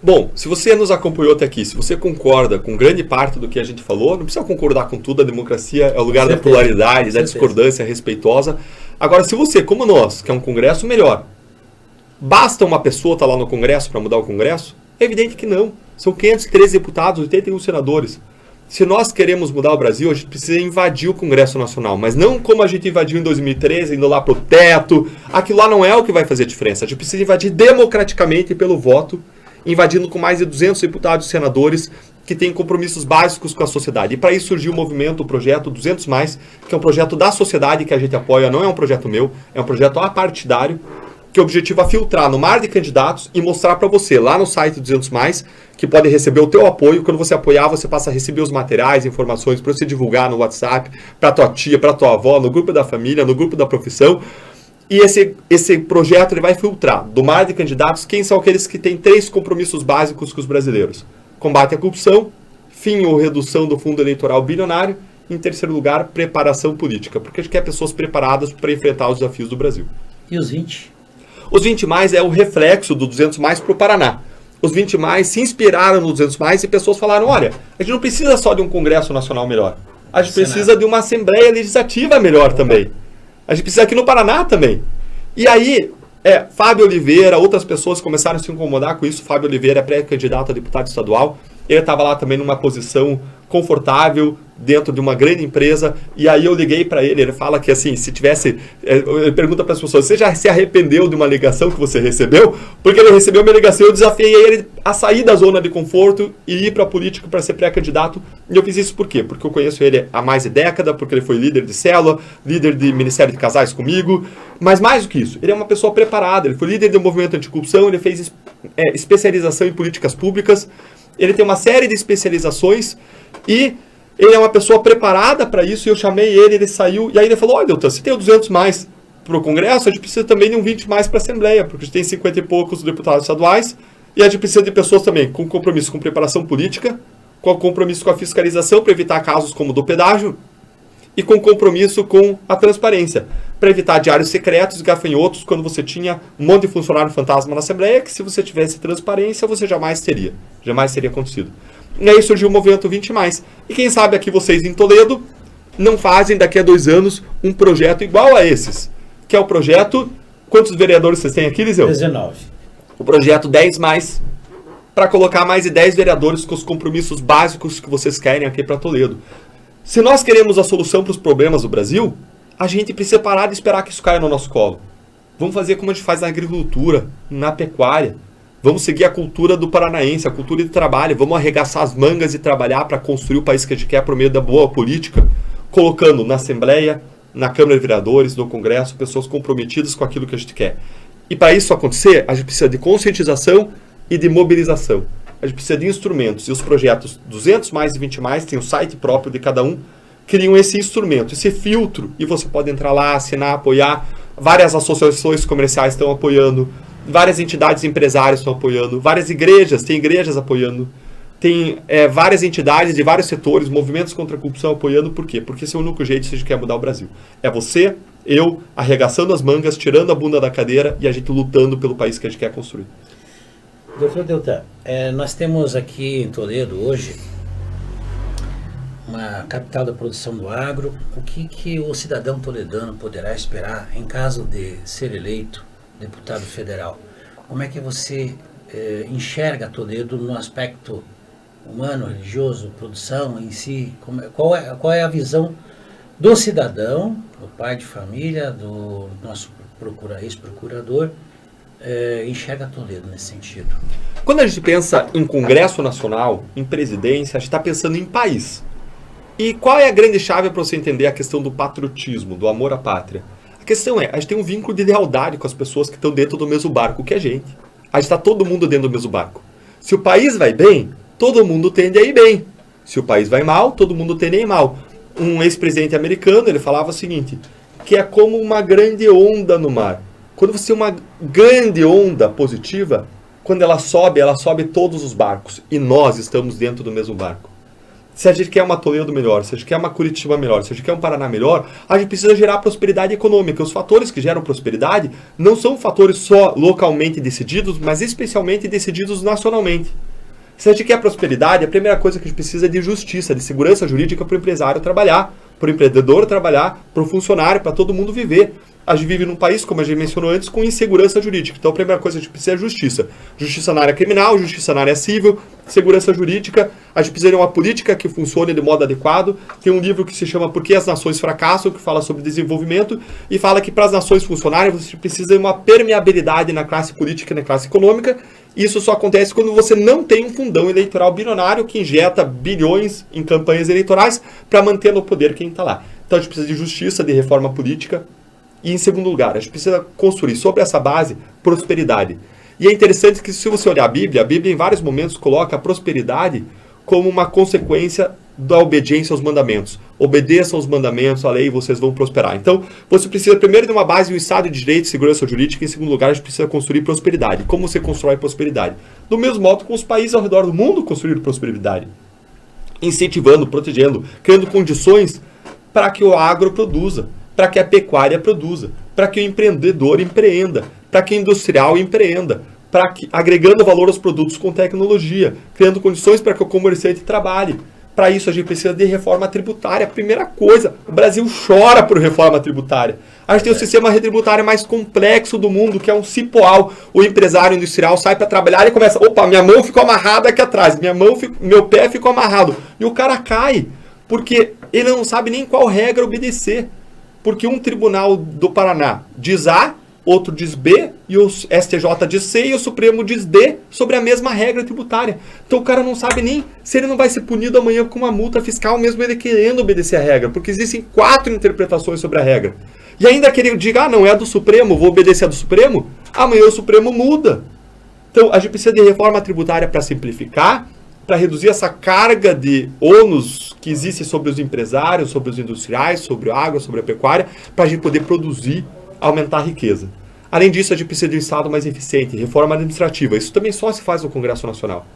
Bom, se você nos acompanhou até aqui, se você concorda com grande parte do que a gente falou, não precisa concordar com tudo, a democracia é o lugar da pluralidade, da discordância respeitosa. Agora, se você, como nós, quer um Congresso melhor, basta uma pessoa estar lá no Congresso para mudar o Congresso? É evidente que não. São 513 deputados, 81 senadores. Se nós queremos mudar o Brasil, a gente precisa invadir o Congresso Nacional, mas não como a gente invadiu em 2013, indo lá pro teto. Aquilo lá não é o que vai fazer a diferença. A gente precisa invadir democraticamente pelo voto, invadindo com mais de 200 deputados e senadores que têm compromissos básicos com a sociedade. E para isso surgiu o movimento, o projeto 200+, que é um projeto da sociedade que a gente apoia, não é um projeto meu, é um projeto apartidário, que o objetivo é filtrar no mar de candidatos e mostrar para você, lá no site 200+, que pode receber o teu apoio. Quando você apoiar, você passa a receber os materiais, informações para você divulgar no WhatsApp, para tua tia, para tua avó, no grupo da família, no grupo da profissão. E esse projeto ele vai filtrar do mar de candidatos quem são aqueles que têm 3 compromissos básicos com os brasileiros. Combate à corrupção, fim ou redução do fundo eleitoral bilionário, e em terceiro lugar, preparação política, porque a gente quer pessoas preparadas para enfrentar os desafios do Brasil. E os 20? Os 20+ é o reflexo do 200+ para o Paraná. Os 20+ se inspiraram no 200+ e pessoas falaram, olha, a gente não precisa só de um Congresso Nacional melhor, a gente precisa de uma Assembleia Legislativa melhor também. A gente precisa aqui no Paraná também. E aí, Fábio Oliveira, outras pessoas começaram a se incomodar com isso. Fábio Oliveira é pré-candidato a deputado estadual. Ele estava lá também numa posição confortável dentro de uma grande empresa. E aí eu liguei para ele. Ele fala que assim, se tivesse... Ele pergunta para as pessoas, você já se arrependeu de uma ligação que você recebeu? Porque ele recebeu uma ligação, eu desafiei ele a sair da zona de conforto e ir para a política para ser pré-candidato. E eu fiz isso por quê? Porque eu conheço ele há mais de década, porque ele foi líder de célula, líder de Ministério de Casais comigo. Mas mais do que isso, ele é uma pessoa preparada. Ele foi líder do movimento anticorrupção, ele fez especialização em políticas públicas. Ele tem uma série de especializações e ele é uma pessoa preparada para isso. E eu chamei ele saiu. E aí ele falou, olha, Deltan, se tem o 200+ para o Congresso, a gente precisa também de um 20+ para a Assembleia, porque a gente tem 50 e poucos deputados estaduais e a gente precisa de pessoas também com compromisso com preparação política, com compromisso com a fiscalização para evitar casos como o do pedágio e com compromisso com a transparência, para evitar diários secretos e gafanhotos quando você tinha um monte de funcionário fantasma na Assembleia, que se você tivesse transparência, você jamais teria acontecido. E aí surgiu o movimento 20+. E quem sabe aqui vocês em Toledo não fazem daqui a 2 anos um projeto igual a esses, que é o projeto... Quantos vereadores vocês têm aqui, Liseu? 19. O projeto 10+, para colocar mais de 10 vereadores com os compromissos básicos que vocês querem aqui para Toledo. Se nós queremos a solução para os problemas do Brasil, a gente precisa parar de esperar que isso caia no nosso colo. Vamos fazer como a gente faz na agricultura, na pecuária. Vamos seguir a cultura do paranaense, a cultura de trabalho. Vamos arregaçar as mangas e trabalhar para construir o país que a gente quer por meio da boa política, colocando na Assembleia, na Câmara de Vereadores, no Congresso, pessoas comprometidas com aquilo que a gente quer. E para isso acontecer, a gente precisa de conscientização e de mobilização. A gente precisa de instrumentos. E os projetos 200+ e 20+, tem o site próprio de cada um, criam esse instrumento, esse filtro. E você pode entrar lá, assinar, apoiar. Várias associações comerciais estão apoiando. Várias entidades empresárias estão apoiando. Várias igrejas, tem igrejas apoiando. Tem várias entidades de vários setores, movimentos contra a corrupção apoiando. Por quê? Porque esse é o único jeito que a gente quer mudar o Brasil. É você, eu, arregaçando as mangas, tirando a bunda da cadeira e a gente lutando pelo país que a gente quer construir. Doutor Deltan, nós temos aqui em Toledo hoje uma capital da produção do agro. O que o cidadão toledano poderá esperar em caso de ser eleito deputado federal? Como é que você enxerga Toledo no aspecto humano, religioso, produção em si? Qual é a visão do cidadão, do pai de família, do nosso ex-procurador, enxerga Toledo nesse sentido? Quando a gente pensa em Congresso Nacional, em presidência, a gente está pensando em país. E qual é a grande chave para você entender a questão do patriotismo, do amor à pátria? A questão é, a gente tem um vínculo de lealdade com as pessoas que estão dentro do mesmo barco que a gente. A gente está todo mundo dentro do mesmo barco. Se o país vai bem, todo mundo tende a ir bem. Se o país vai mal, todo mundo tende a ir mal. Um ex-presidente americano, ele falava o seguinte, que é como uma grande onda no mar. Quando você tem uma grande onda positiva, quando ela sobe todos os barcos. E nós estamos dentro do mesmo barco. se a gente quer uma Toledo melhor, se a gente quer uma Curitiba melhor, se a gente quer um Paraná melhor, a gente precisa gerar prosperidade econômica. Os fatores que geram prosperidade não são fatores só localmente decididos, mas especialmente decididos nacionalmente. Se a gente quer prosperidade, a primeira coisa que a gente precisa é de justiça, de segurança jurídica para o empresário trabalhar, para o empreendedor trabalhar, para o funcionário, para todo mundo viver. A gente vive num país, como a gente mencionou antes, com insegurança jurídica. Então a primeira coisa que a gente precisa é justiça. Justiça na área criminal, justiça na área civil, segurança jurídica. A gente precisa de uma política que funcione de modo adequado. Tem um livro que se chama Por que as Nações Fracassam, que fala sobre desenvolvimento e fala que para as nações funcionarem você precisa de uma permeabilidade na classe política e na classe econômica. Isso só acontece quando você não tem um fundão eleitoral bilionário que injeta bilhões em campanhas eleitorais para manter no poder quem está lá. Então a gente precisa de justiça, de reforma política. E em segundo lugar, a gente precisa construir sobre essa base prosperidade. E é interessante que se você olhar a Bíblia em vários momentos coloca a prosperidade como uma consequência da obediência aos mandamentos. Obedeçam os mandamentos, a lei, e vocês vão prosperar. Então, você precisa primeiro de uma base, um Estado de Direito e segurança jurídica. Em segundo lugar, a gente precisa construir prosperidade. Como você constrói prosperidade? Do mesmo modo que os países ao redor do mundo construíram prosperidade. Incentivando, protegendo, criando condições para que o agro produza, para que a pecuária produza, para que o empreendedor empreenda, para que o industrial empreenda, para que agregando valor aos produtos com tecnologia, criando condições para que o comerciante trabalhe. Para isso a gente precisa de reforma tributária. Primeira coisa, o Brasil chora por reforma tributária. A gente tem o sistema tributário mais complexo do mundo, que é um cipoal. O empresário industrial sai para trabalhar e começa, opa, minha mão ficou amarrada aqui atrás, meu pé ficou amarrado. E o cara cai, porque ele não sabe nem qual regra obedecer. Porque um tribunal do Paraná diz A, outro diz B, e o STJ diz C e o Supremo diz D sobre a mesma regra tributária. Então o cara não sabe nem se ele não vai ser punido amanhã com uma multa fiscal, mesmo ele querendo obedecer a regra, porque existem 4 interpretações sobre a regra. E ainda que ele diga, não, é a do Supremo, vou obedecer a do Supremo, amanhã o Supremo muda. Então a gente precisa de reforma tributária para simplificar, para reduzir essa carga de ônus que existe sobre os empresários, sobre os industriais, sobre a água, sobre a pecuária, para a gente poder produzir, aumentar a riqueza. Além disso, a gente precisa de um Estado mais eficiente, reforma administrativa. Isso também só se faz no Congresso Nacional.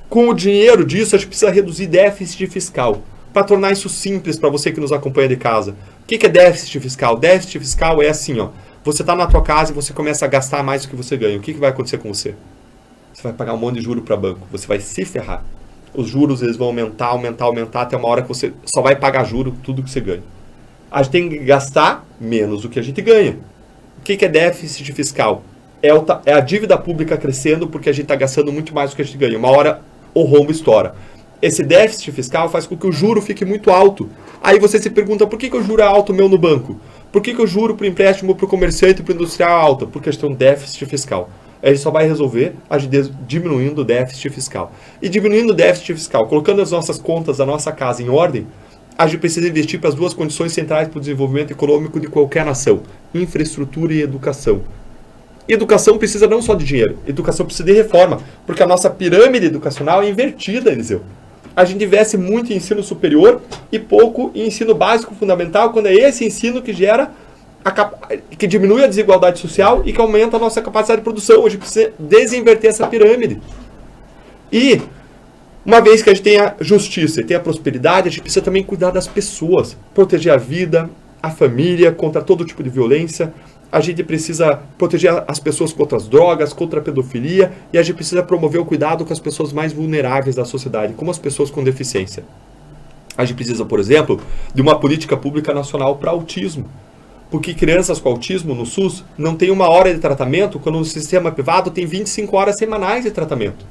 Com o dinheiro disso, a gente precisa reduzir déficit fiscal, para tornar isso simples para você que nos acompanha de casa. O que é déficit fiscal? Déficit fiscal é assim, ó. Você está na tua casa e você começa a gastar mais do que você ganha. O que vai acontecer com você? Você vai pagar um monte de juro para banco. Você vai se ferrar. Os juros eles vão aumentar, até uma hora que você só vai pagar juro tudo que você ganha. A gente tem que gastar menos do que a gente ganha. O que é déficit fiscal? É a dívida pública crescendo porque a gente está gastando muito mais do que a gente ganha. Uma hora o rombo estoura. Esse déficit fiscal faz com que o juro fique muito alto. Aí você se pergunta, por que o juro é alto meu no banco? Por que o juro para o empréstimo, para o comerciante e para o industrial é alto? Porque a gente tem um déficit fiscal. Ele só vai resolver diminuindo o déficit fiscal. E diminuindo o déficit fiscal, colocando as nossas contas da nossa casa em ordem, a gente precisa investir para as 2 condições centrais para o desenvolvimento econômico de qualquer nação. Infraestrutura e educação. E educação precisa não só de dinheiro, educação precisa de reforma, porque a nossa pirâmide educacional é invertida, Eliseu. A gente investe muito em ensino superior e pouco em ensino básico fundamental, quando é esse ensino que gera que diminui a desigualdade social e que aumenta a nossa capacidade de produção. A gente precisa desinverter essa pirâmide. E, uma vez que a gente tem a justiça e tem a prosperidade, a gente precisa também cuidar das pessoas, proteger a vida, a família, contra todo tipo de violência. A gente precisa proteger as pessoas contra as drogas, contra a pedofilia, e a gente precisa promover o cuidado com as pessoas mais vulneráveis da sociedade, como as pessoas com deficiência. A gente precisa, por exemplo, de uma política pública nacional para autismo. Porque crianças com autismo no SUS não tem 1 hora de tratamento, quando no sistema privado tem 25 horas semanais de tratamento.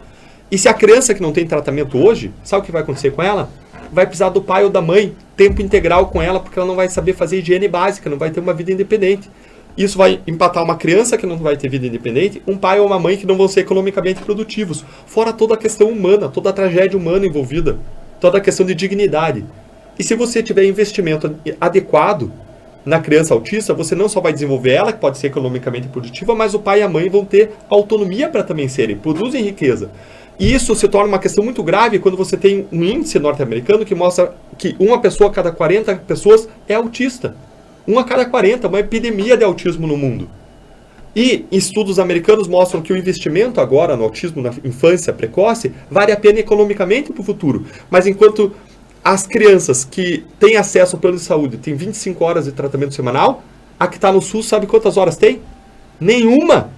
E se a criança que não tem tratamento hoje, sabe o que vai acontecer com ela? Vai precisar do pai ou da mãe, tempo integral com ela, porque ela não vai saber fazer higiene básica, não vai ter uma vida independente. Isso vai empatar uma criança que não vai ter vida independente, um pai ou uma mãe que não vão ser economicamente produtivos. Fora toda a questão humana, toda a tragédia humana envolvida, toda a questão de dignidade. E se você tiver investimento adequado na criança autista, você não só vai desenvolver ela, que pode ser economicamente produtiva, mas o pai e a mãe vão ter autonomia para também serem, produzem riqueza. E isso se torna uma questão muito grave quando você tem um índice norte-americano que mostra que 1 pessoa a cada 40 pessoas é autista. 1 a cada 40, uma epidemia de autismo no mundo. E estudos americanos mostram que o investimento agora no autismo, na infância precoce, vale a pena economicamente para o futuro. Mas enquanto as crianças que têm acesso ao plano de saúde têm 25 horas de tratamento semanal, a que está no SUS sabe quantas horas tem? Nenhuma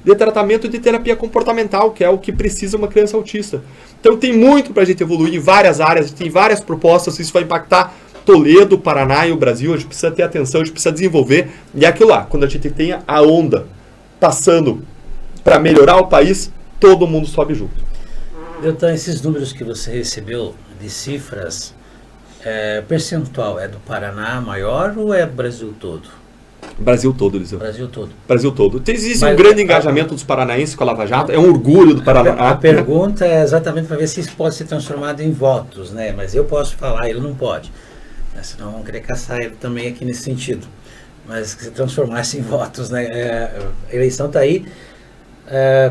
de tratamento de terapia comportamental, que é o que precisa uma criança autista. Então tem muito para a gente evoluir em várias áreas, tem várias propostas, isso vai impactar Toledo, Paraná e o Brasil, a gente precisa ter atenção, a gente precisa desenvolver, e é aquilo lá, quando a gente tem a onda passando para melhorar o país, todo mundo sobe junto. Deltan, esses números que você recebeu de cifras, percentual é do Paraná maior ou é Brasil todo? Brasil todo, Eliseu. Brasil todo. Brasil todo. Existe um grande engajamento dos paranaenses com a Lava Jato, é um orgulho do Paraná. A pergunta é exatamente para ver se isso pode ser transformado em votos, né? Mas eu posso falar, ele não pode. Senão vão querer caçar ele também aqui nesse sentido. Mas se transformasse em votos, né? A eleição está aí.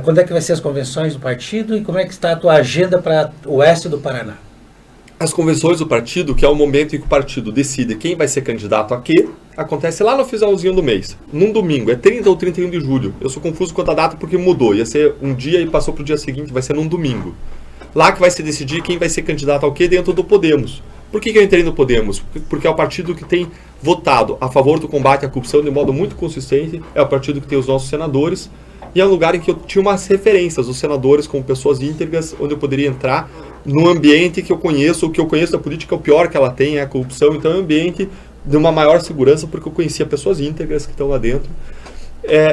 Quando é que vai ser as convenções do partido e como é que está a tua agenda para o oeste do Paraná? As convenções do partido, que é o momento em que o partido decide quem vai ser candidato a quê, acontece lá no finalzinho do mês, num domingo, é 30 ou 31 de julho. Eu sou confuso quanto a data porque mudou, ia ser um dia e passou para o dia seguinte, vai ser num domingo. Lá que vai se decidir quem vai ser candidato ao quê dentro do Podemos. Por que eu entrei no Podemos? Porque é o partido que tem votado a favor do combate à corrupção de modo muito consistente, é o partido que tem os nossos senadores, e é um lugar em que eu tinha umas referências, os senadores como pessoas íntegras, onde eu poderia entrar num ambiente que eu conheço, o que eu conheço da política, o pior que ela tem é a corrupção, então é um ambiente de uma maior segurança, porque eu conhecia pessoas íntegras que estão lá dentro,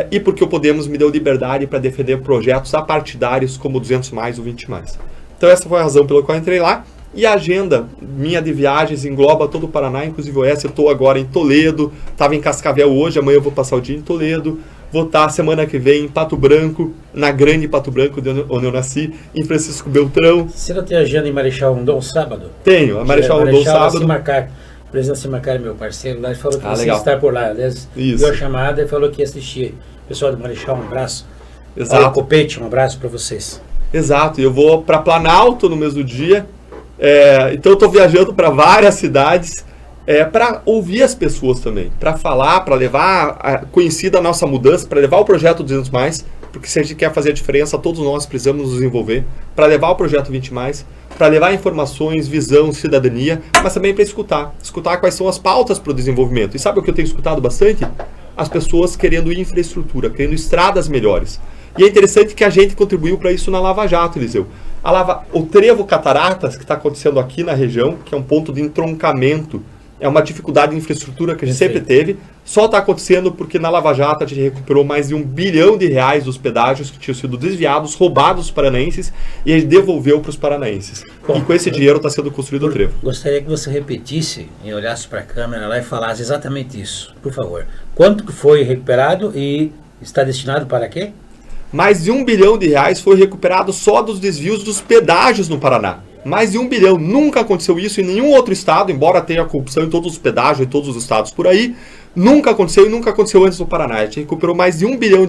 e porque o Podemos me deu liberdade para defender projetos apartidários como 200+, ou 20+. Então essa foi a razão pela qual eu entrei lá, e a agenda minha de viagens engloba todo o Paraná, inclusive o oeste. Eu estou agora em Toledo, estava em Cascavel hoje, amanhã eu vou passar o dia em Toledo, vou estar semana que vem em Pato Branco, na grande Pato Branco, onde eu nasci, em Francisco Beltrão. Você não tem agenda em Marechal Rondon sábado? Tenho, a Marechal Rondon sábado. O presidente Simacar, meu parceiro, lá, ele falou que você legal. está por lá. Aliás, Isso. deu a chamada e falou que ia assistir. Pessoal do Marechal, um abraço. Exato. Olha, Copete, um abraço para vocês. Exato, e eu vou para Planalto no mesmo dia. Então eu estou viajando para várias cidades para ouvir as pessoas também, para falar, para levar conhecida a nossa mudança, para levar o projeto 200+, porque se a gente quer fazer a diferença, todos nós precisamos nos desenvolver, para levar o projeto 20+, para levar informações, visão, cidadania, mas também para escutar quais são as pautas para o desenvolvimento. E sabe o que eu tenho escutado bastante? As pessoas querendo infraestrutura, querendo estradas melhores. E é interessante que a gente contribuiu para isso na Lava Jato, Eliseu. O Trevo Cataratas, que está acontecendo aqui na região, que é um ponto de entroncamento, é uma dificuldade de infraestrutura que a gente sempre teve, só está acontecendo porque na Lava Jato a gente recuperou mais de R$1 bilhão dos pedágios que tinham sido desviados, roubados dos paranaenses, e a gente devolveu para os paranaenses. Bom, e com esse dinheiro está sendo construído o trevo. Gostaria que você repetisse e olhasse para a câmera lá e falasse exatamente isso, por favor. Quanto que foi recuperado e está destinado para quê? Mais de R$1 bilhão foi recuperado só dos desvios dos pedágios no Paraná. Mais de 1 bilhão. Nunca aconteceu isso em nenhum outro estado, embora tenha corrupção em todos os pedágios, em todos os estados por aí. Nunca aconteceu e nunca aconteceu antes no Paraná. A gente recuperou mais de R$1 bilhão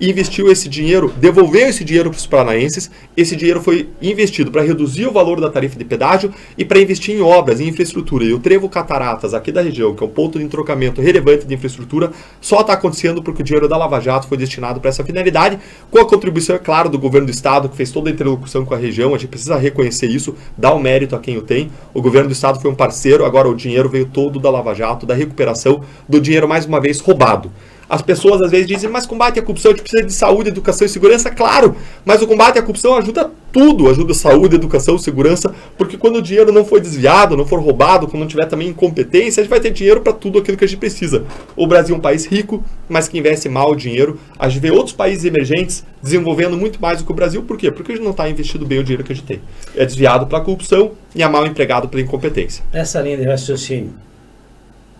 e investiu esse dinheiro, devolveu esse dinheiro para os paranaenses. Esse dinheiro foi investido para reduzir o valor da tarifa de pedágio e para investir em obras, em infraestrutura. E o Trevo Cataratas, aqui da região, que é um ponto de entrocamento relevante de infraestrutura, só está acontecendo porque o dinheiro da Lava Jato foi destinado para essa finalidade, com a contribuição, é claro, do governo do estado, que fez toda a interlocução com a região. A gente precisa reconhecer isso, dar o mérito a quem o tem. O governo do estado foi um parceiro, agora o dinheiro veio todo da Lava Jato, da recuperação do dinheiro, mais uma vez, roubado. As pessoas às vezes dizem, mas combate à corrupção, a gente precisa de saúde, educação e segurança. Claro, mas o combate à corrupção ajuda tudo, ajuda saúde, educação, segurança, porque quando o dinheiro não for desviado, não for roubado, quando não tiver também incompetência, a gente vai ter dinheiro para tudo aquilo que a gente precisa. O Brasil é um país rico, mas que investe mal o dinheiro. A gente vê outros países emergentes desenvolvendo muito mais do que o Brasil. Por quê? Porque a gente não está investindo bem o dinheiro que a gente tem. É desviado pela corrupção e é mal empregado pela incompetência. Essa linha de raciocínio,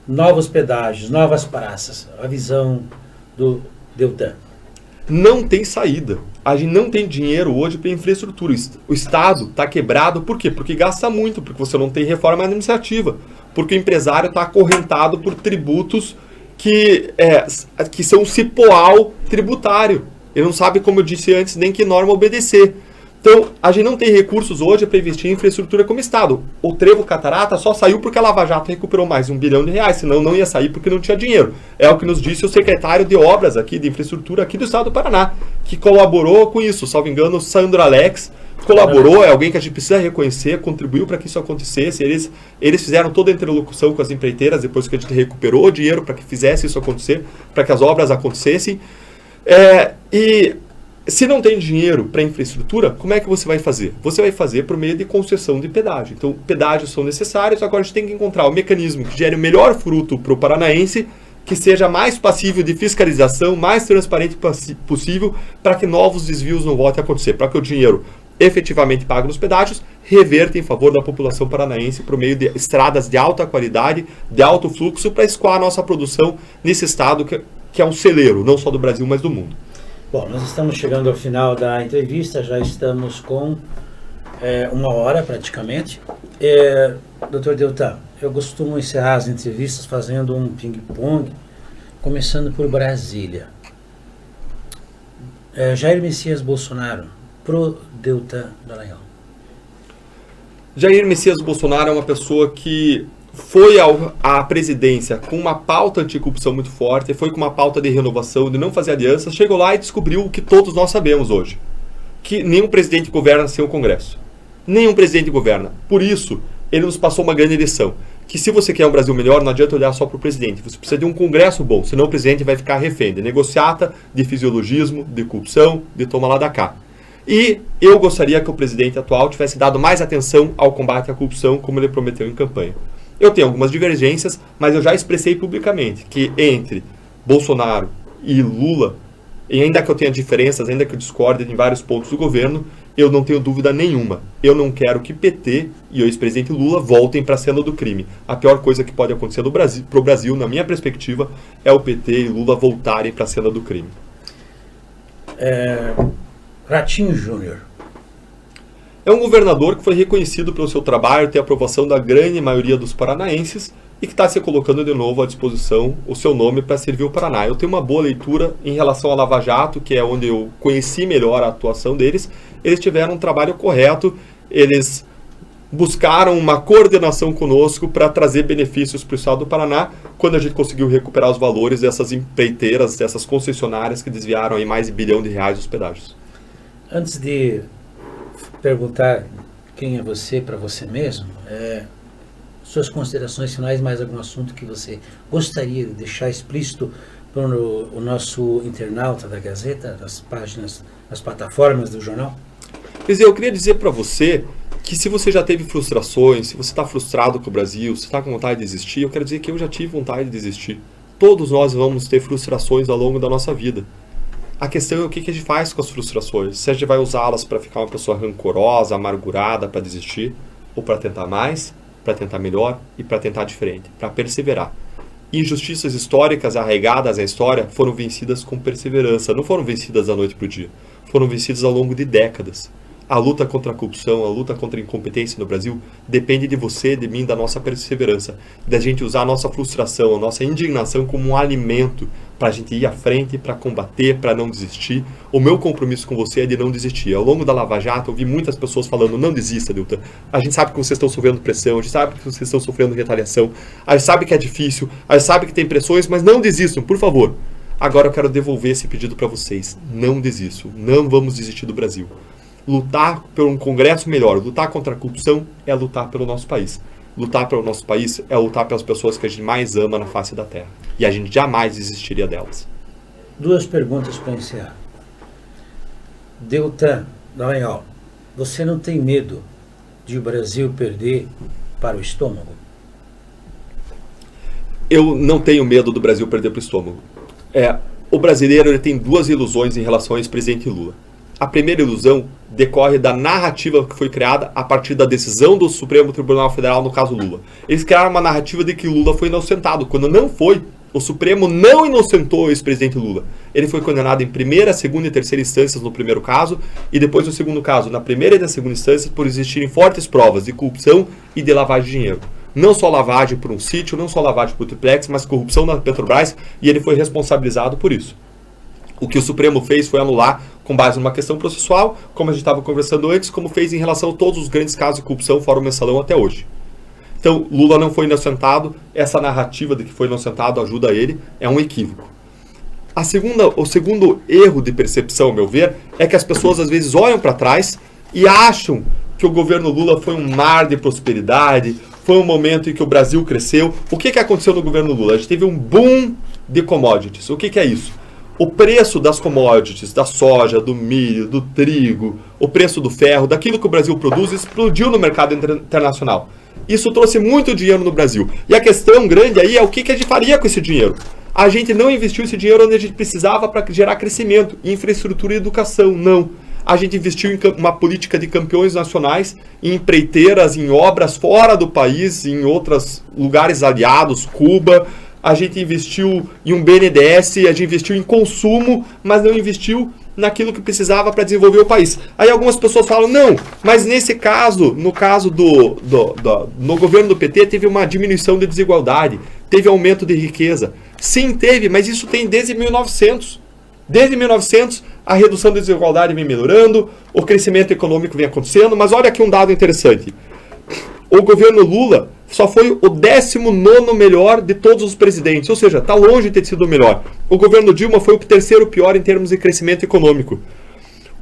novos pedágios, novas praças, a visão do Deltan. Não tem saída. A gente não tem dinheiro hoje para infraestrutura. O Estado está quebrado, por quê? Porque gasta muito, porque você não tem reforma administrativa, porque o empresário está acorrentado por tributos que são um cipoal tributário. Ele não sabe, como eu disse antes, nem que norma obedecer. Então, a gente não tem recursos hoje para investir em infraestrutura como Estado. O Trevo Catarata só saiu porque a Lava Jato recuperou mais de R$1 bilhão, senão não ia sair porque não tinha dinheiro. É o que nos disse o secretário de Obras aqui, de Infraestrutura aqui do Estado do Paraná, que colaborou com isso. Salvo engano, o Sandro Alex colaborou, é alguém que a gente precisa reconhecer, contribuiu para que isso acontecesse. Eles fizeram toda a interlocução com as empreiteiras depois que a gente recuperou o dinheiro para que fizesse isso acontecer, para que as obras acontecessem. E se não tem dinheiro para infraestrutura, como é que você vai fazer? Você vai fazer por meio de concessão de pedágio. Então, pedágios são necessários, agora a gente tem que encontrar o mecanismo que gere o melhor fruto para o paranaense, que seja mais passível de fiscalização, mais transparente possível, para que novos desvios não voltem a acontecer, para que o dinheiro efetivamente pago nos pedágios reverta em favor da população paranaense por meio de estradas de alta qualidade, de alto fluxo, para escoar a nossa produção nesse estado que é um celeiro, não só do Brasil, mas do mundo. Bom, nós estamos chegando ao final da entrevista, já estamos com 1 hora praticamente. Dr. Deltan, eu costumo encerrar as entrevistas fazendo um ping-pong, começando por Brasília. Jair Messias Bolsonaro, pro Deltan Dallagnol. Jair Messias Bolsonaro é uma pessoa que foi à presidência com uma pauta anticorrupção muito forte, foi com uma pauta de renovação, de não fazer alianças, chegou lá e descobriu o que todos nós sabemos hoje, que nenhum presidente governa sem o Congresso. Nenhum presidente governa. Por isso, ele nos passou uma grande lição, que se você quer um Brasil melhor, não adianta olhar só para o presidente, você precisa de um Congresso bom, senão o presidente vai ficar refém de negociata, de fisiologismo, de corrupção, de toma lá da cá. E eu gostaria que o presidente atual tivesse dado mais atenção ao combate à corrupção, como ele prometeu em campanha. Eu tenho algumas divergências, mas eu já expressei publicamente que entre Bolsonaro e Lula, e ainda que eu tenha diferenças, ainda que eu discorde em vários pontos do governo, eu não tenho dúvida nenhuma. Eu não quero que PT e o ex-presidente Lula voltem para a cena do crime. A pior coisa que pode acontecer para o Brasil, na minha perspectiva, é o PT e Lula voltarem para a cena do crime. Ratinho Júnior. É um governador que foi reconhecido pelo seu trabalho, tem a aprovação da grande maioria dos paranaenses e que está se colocando de novo à disposição o seu nome para servir o Paraná. Eu tenho uma boa leitura em relação à Lava Jato, que é onde eu conheci melhor a atuação deles. Eles tiveram um trabalho correto, eles buscaram uma coordenação conosco para trazer benefícios para o estado do Paraná, quando a gente conseguiu recuperar os valores dessas empreiteiras, dessas concessionárias que desviaram aí mais de R$1 bilhão dos pedágios. Antes de perguntar quem é você para você mesmo, suas considerações finais, mais algum assunto que você gostaria de deixar explícito para o nosso internauta da Gazeta, das páginas, das plataformas do jornal? Eu queria dizer para você que se você já teve frustrações, se você está frustrado com o Brasil, se está com vontade de desistir, eu quero dizer que eu já tive vontade de desistir. Todos nós vamos ter frustrações ao longo da nossa vida. A questão é o que a gente faz com as frustrações. Se a gente vai usá-las para ficar uma pessoa rancorosa, amargurada, para desistir, ou para tentar mais, para tentar melhor e para tentar diferente, para perseverar. Injustiças históricas arraigadas à história foram vencidas com perseverança, não foram vencidas da noite para o dia, foram vencidas ao longo de décadas. A luta contra a corrupção, a luta contra a incompetência no Brasil depende de você, de mim, da nossa perseverança, da gente usar a nossa frustração, a nossa indignação como um alimento para a gente ir à frente, para combater, para não desistir. O meu compromisso com você é de não desistir. Ao longo da Lava Jato, eu vi muitas pessoas falando, não desista, Deltan. A gente sabe que vocês estão sofrendo pressão, a gente sabe que vocês estão sofrendo retaliação, a gente sabe que é difícil, a gente sabe que tem pressões, mas não desistam, por favor. Agora eu quero devolver esse pedido para vocês. Não desistam, não vamos desistir do Brasil. Lutar por um Congresso melhor, lutar contra a corrupção é lutar pelo nosso país. Lutar pelo nosso país é lutar pelas pessoas que a gente mais ama na face da terra. E a gente jamais desistiria delas. 2 perguntas para encerrar. Deltan Dallagnol, você não tem medo de o Brasil perder para o estômago? Eu não tenho medo do Brasil perder para o estômago. O brasileiro ele tem 2 ilusões em relação ao ex-presidente Lula. A primeira ilusão decorre da narrativa que foi criada a partir da decisão do Supremo Tribunal Federal no caso Lula. Eles criaram uma narrativa de que Lula foi inocentado, quando não foi. O Supremo não inocentou o ex-presidente Lula. Ele foi condenado em primeira, segunda e terceira instâncias no primeiro caso, e depois no segundo caso, na primeira e na segunda instância, por existirem fortes provas de corrupção e de lavagem de dinheiro. Não só lavagem por um sítio, não só lavagem por triplex, mas corrupção na Petrobras, e ele foi responsabilizado por isso. O que o Supremo fez foi anular com base numa questão processual, como a gente estava conversando antes, como fez em relação a todos os grandes casos de corrupção, fora o mensalão até hoje. Então, Lula não foi inocentado, essa narrativa de que foi inocentado ajuda ele, é um equívoco. O segundo erro de percepção, ao meu ver, é que as pessoas às vezes olham para trás e acham que o governo Lula foi um mar de prosperidade, foi um momento em que o Brasil cresceu. O que aconteceu no governo Lula? A gente teve um boom de commodities. O que é isso? O preço das commodities, da soja, do milho, do trigo, o preço do ferro, daquilo que o Brasil produz, explodiu no mercado internacional. Isso trouxe muito dinheiro no Brasil. E a questão grande aí é o que a gente faria com esse dinheiro. A gente não investiu esse dinheiro onde a gente precisava para gerar crescimento, infraestrutura e educação, não. A gente investiu em uma política de campeões nacionais, em empreiteiras, em obras fora do país, em outros lugares aliados, Cuba. A gente investiu em um BNDES, a gente investiu em consumo, mas não investiu naquilo que precisava para desenvolver o país. Aí algumas pessoas falam, não, mas nesse caso, no governo do PT, teve uma diminuição de desigualdade, teve aumento de riqueza. Sim, teve, mas isso tem desde 1900. Desde 1900, a redução da desigualdade vem melhorando, o crescimento econômico vem acontecendo, mas olha aqui um dado interessante. O governo Lula só foi o 19º melhor de todos os presidentes, ou seja, está longe de ter sido o melhor. O governo Dilma foi o terceiro pior em termos de crescimento econômico.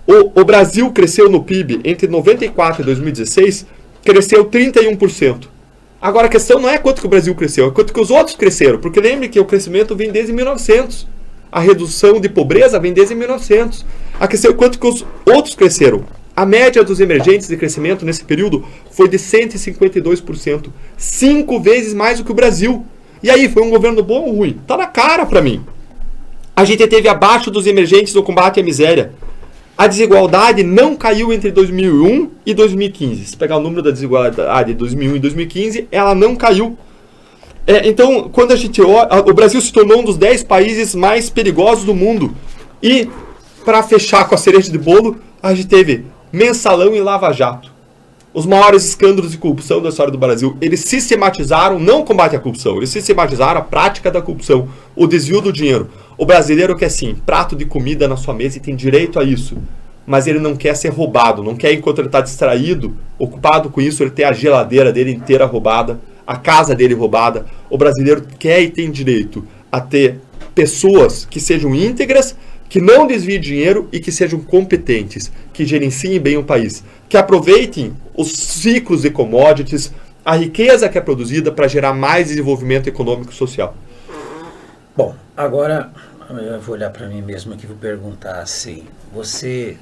O Brasil cresceu no PIB entre 94 e 2016, cresceu 31%. Agora a questão não é quanto que o Brasil cresceu, é quanto que os outros cresceram, porque lembre que o crescimento vem desde 1900. A redução de pobreza vem desde 1900. A questão é quanto que os outros cresceram. A média dos emergentes de crescimento nesse período foi de 152%. 5 vezes mais do que o Brasil. E aí, foi um governo bom ou ruim? Tá na cara para mim. A gente teve abaixo dos emergentes no combate à miséria. A desigualdade não caiu entre 2001 e 2015. Se pegar o número da desigualdade de 2001 e 2015, ela não caiu. Então, quando a gente olha, o Brasil se tornou um dos 10 países mais perigosos do mundo. E, para fechar com a cereja de bolo, a gente teve mensalão e lava-jato. Os maiores escândalos de corrupção da história do Brasil. Eles sistematizaram, não o combate à corrupção, eles sistematizaram a prática da corrupção, o desvio do dinheiro. O brasileiro quer sim, prato de comida na sua mesa e tem direito a isso. Mas ele não quer ser roubado, não quer, enquanto ele está distraído, ocupado com isso, ele ter a geladeira dele inteira roubada, a casa dele roubada. O brasileiro quer e tem direito a ter pessoas que sejam íntegras, que não desviem dinheiro e que sejam competentes, que gerenciem bem o país, que aproveitem os ciclos de commodities, a riqueza que é produzida para gerar mais desenvolvimento econômico e social. Bom, agora eu vou olhar para mim mesmo aqui e vou perguntar assim, você,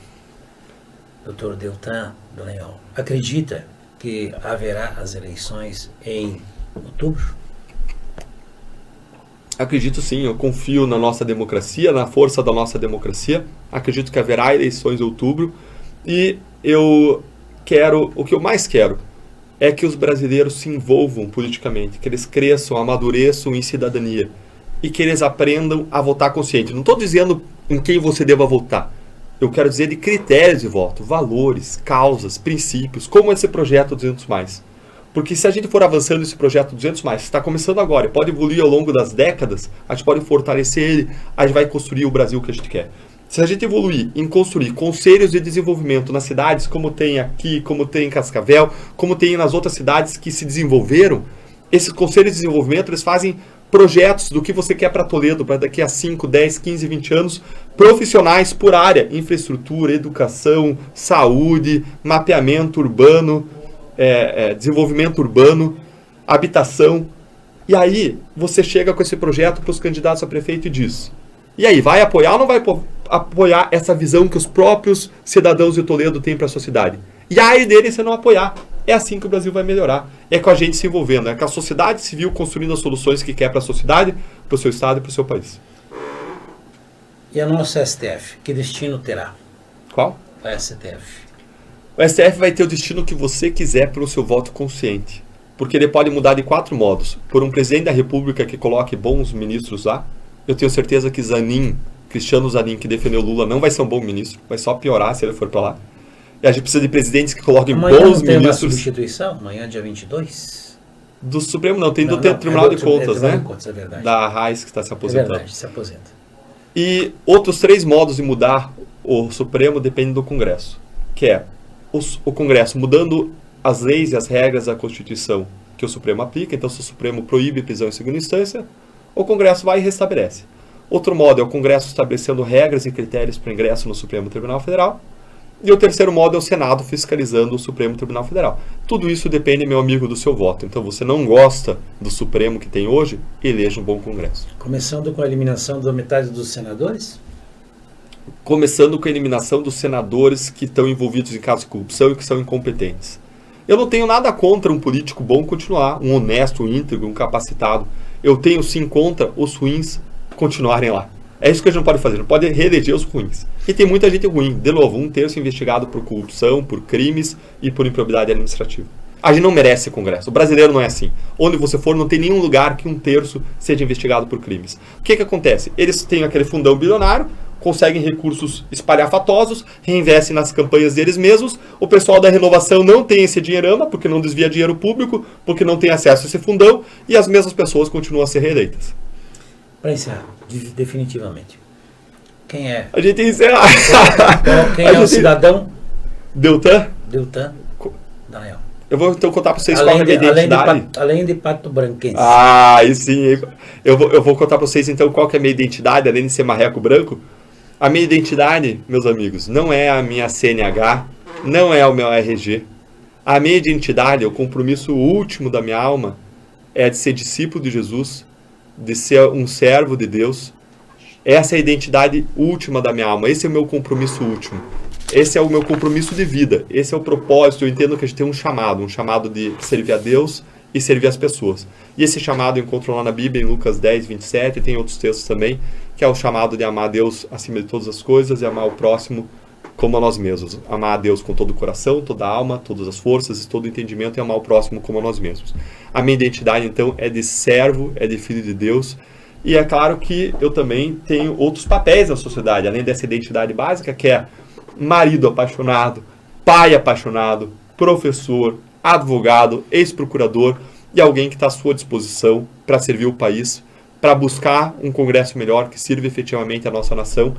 doutor Deltan Dallagnol, acredita que haverá as eleições em outubro? Acredito sim, eu confio na nossa democracia, na força da nossa democracia. Acredito que haverá eleições em outubro. E o que eu mais quero é que os brasileiros se envolvam politicamente, que eles cresçam, amadureçam em cidadania e que eles aprendam a votar consciente. Não estou dizendo em quem você deva votar. Eu quero dizer de critérios de voto, valores, causas, princípios, como esse projeto 200+. Porque se a gente for avançando esse projeto 200+, está começando agora, pode evoluir ao longo das décadas, a gente pode fortalecer ele, a gente vai construir o Brasil que a gente quer. Se a gente evoluir em construir conselhos de desenvolvimento nas cidades, como tem aqui, como tem em Cascavel, como tem nas outras cidades que se desenvolveram, esses conselhos de desenvolvimento, eles fazem projetos do que você quer para Toledo, para daqui a 5, 10, 15, 20 anos, profissionais por área, infraestrutura, educação, saúde, mapeamento urbano, desenvolvimento urbano, habitação. E aí você chega com esse projeto para os candidatos a prefeito e diz, e aí, vai apoiar ou não vai apoiar essa visão que os próprios cidadãos de Toledo têm para a sua cidade? E aí dele você não apoiar. É assim que o Brasil vai melhorar. É com a gente se envolvendo, é com a sociedade civil construindo as soluções que quer para a sua cidade, para o seu estado e para o seu país. E a nossa STF, que destino terá? Qual? A STF. O STF vai ter o destino que você quiser pelo seu voto consciente. Porque ele pode mudar de 4 modos. Por um presidente da República que coloque bons ministros lá. Eu tenho certeza que Cristiano Zanin, que defendeu Lula, não vai ser um bom ministro. Vai só piorar se ele for para lá. E a gente precisa de presidentes que coloquem bons ministros. Amanhã não tem uma substituição? Amanhã, dia 22? Do Supremo não, tem do Tribunal de Contas, né? De Contas, é verdade. Da Reis, que está se aposentando. É verdade, se aposenta. E outros 3 modos de mudar o Supremo depende do Congresso, que é o Congresso mudando as leis e as regras da Constituição que o Supremo aplica. Então, se o Supremo proíbe prisão em segunda instância, o Congresso vai e restabelece. Outro modo é o Congresso estabelecendo regras e critérios para ingresso no Supremo Tribunal Federal. E o terceiro modo é o Senado fiscalizando o Supremo Tribunal Federal. Tudo isso depende, meu amigo, do seu voto. Então, você não gosta do Supremo que tem hoje, eleja um bom Congresso. Começando com a eliminação da metade dos senadores? Começando com a eliminação dos senadores que estão envolvidos em casos de corrupção e que são incompetentes. Eu não tenho nada contra um político bom continuar, um honesto, um íntegro, um capacitado. Eu tenho sim contra os ruins continuarem lá. É isso que a gente não pode fazer, não pode reeleger os ruins. E tem muita gente ruim. De novo, 1/3 investigado por corrupção, por crimes e por improbidade administrativa. A gente não merece Congresso. O brasileiro não é assim. Onde você for, não tem nenhum lugar que 1/3 seja investigado por crimes. O que acontece? Eles têm aquele fundão bilionário, conseguem recursos espalhafatosos, reinvestem nas campanhas deles mesmos. O pessoal da renovação não tem esse dinheirama, porque não desvia dinheiro público, porque não tem acesso a esse fundão, e as mesmas pessoas continuam a ser reeleitas. Para encerrar, definitivamente. Quem é? A gente encerra. Quem é o cidadão? Deltan? Daniel. Eu vou então contar para vocês qual é a minha identidade. Além de Pato Branquense. Ah, aí sim. Eu vou contar para vocês então qual que é a minha identidade, além de ser marreco branco. A minha identidade, meus amigos, não é a minha CNH, não é o meu RG. A minha identidade, o compromisso último da minha alma, é de ser discípulo de Jesus, de ser um servo de Deus. Essa é a identidade última da minha alma. Esse é o meu compromisso último. Esse é o meu compromisso de vida. Esse é o propósito. Eu entendo que a gente tem um chamado de servir a Deus e servir as pessoas. E esse chamado eu encontro lá na Bíblia, em Lucas 10, 27, e tem outros textos também, que é o chamado de amar a Deus acima de todas as coisas e amar o próximo como a nós mesmos. Amar a Deus com todo o coração, toda a alma, todas as forças e todo o entendimento, e amar o próximo como a nós mesmos. A minha identidade, então, é de servo, é de filho de Deus. E é claro que eu também tenho outros papéis na sociedade, além dessa identidade básica, que é marido apaixonado, pai apaixonado, professor, advogado, ex-procurador e alguém que está à sua disposição para servir o país, para buscar um Congresso melhor que sirva efetivamente a nossa nação,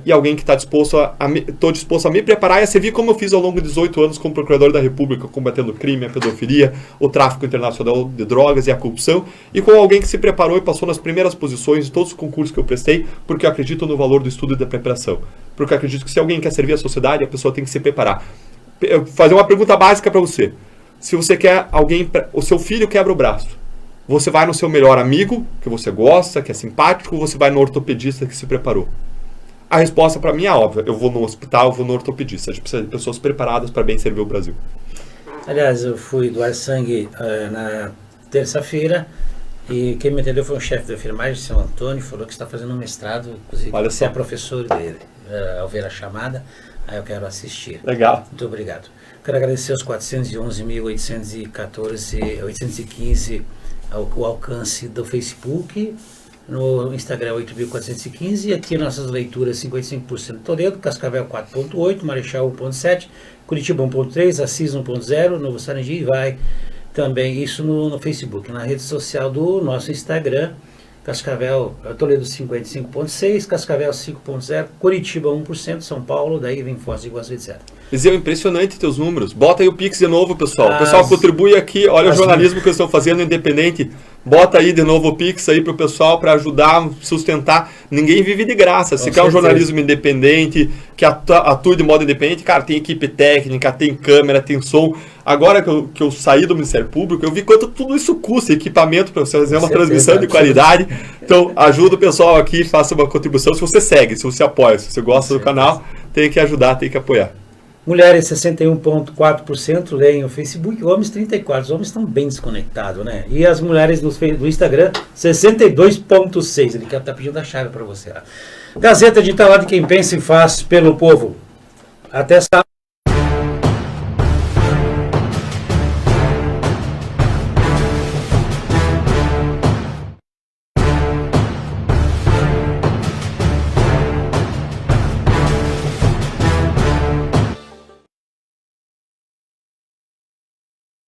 e alguém que está disposto a me preparar e a servir como eu fiz ao longo de 18 anos como Procurador da República, combatendo o crime, a pedofilia, o tráfico internacional de drogas e a corrupção, e com alguém que se preparou e passou nas primeiras posições de todos os concursos que eu prestei, porque eu acredito no valor do estudo e da preparação. Porque eu acredito que se alguém quer servir a sociedade, a pessoa tem que se preparar. Eu vou fazer uma pergunta básica para você. Se você quer o seu filho quebra o braço, você vai no seu melhor amigo, que você gosta, que é simpático, ou você vai no ortopedista que se preparou? A resposta para mim é óbvia. Eu vou no hospital, eu vou no ortopedista. A gente precisa de pessoas preparadas para bem servir o Brasil. Aliás, eu fui doar sangue na terça-feira e quem me atendeu foi um chefe da enfermagem de São Antônio, falou que está fazendo um mestrado, inclusive você é professor dele. Ao ver a chamada, aí eu quero assistir. Legal. Muito obrigado. Quero agradecer aos 411.815 o alcance do Facebook. No Instagram 8.415 e aqui nossas leituras 55% Toledo, Cascavel 4.8, Marechal 1.7, Curitiba 1.3, Assis 1.0, Novo Sarandi e vai também isso no Facebook, na rede social do nosso Instagram, Cascavel, Toledo 55.6, Cascavel 5.0, Curitiba 1%, São Paulo, daí vem Foz do Iguaçu, etc. Zé, impressionante teus números. Bota aí o Pix de novo, pessoal. O pessoal contribui aqui, olha o jornalismo que eles estão fazendo independente. Bota aí de novo o Pix aí pro pessoal para ajudar a sustentar. Ninguém vive de graça. Se quer um jornalismo independente, que atue de modo independente, cara, tem equipe técnica, tem câmera, tem som. Agora que eu saí do Ministério Público, eu vi quanto tudo isso custa, equipamento para você fazer uma transmissão de qualidade. Então, ajuda o pessoal aqui, faça uma contribuição. Se você segue, se você apoia, se você gosta do canal, tem que ajudar, tem que apoiar. Mulheres 61,4% leem o Facebook, homens 34%. Os homens estão bem desconectados, né? E as mulheres do Instagram, 62,6%. Ele está pedindo a chave para você. Gazeta Digital de quem pensa e faz pelo povo. Até sábado.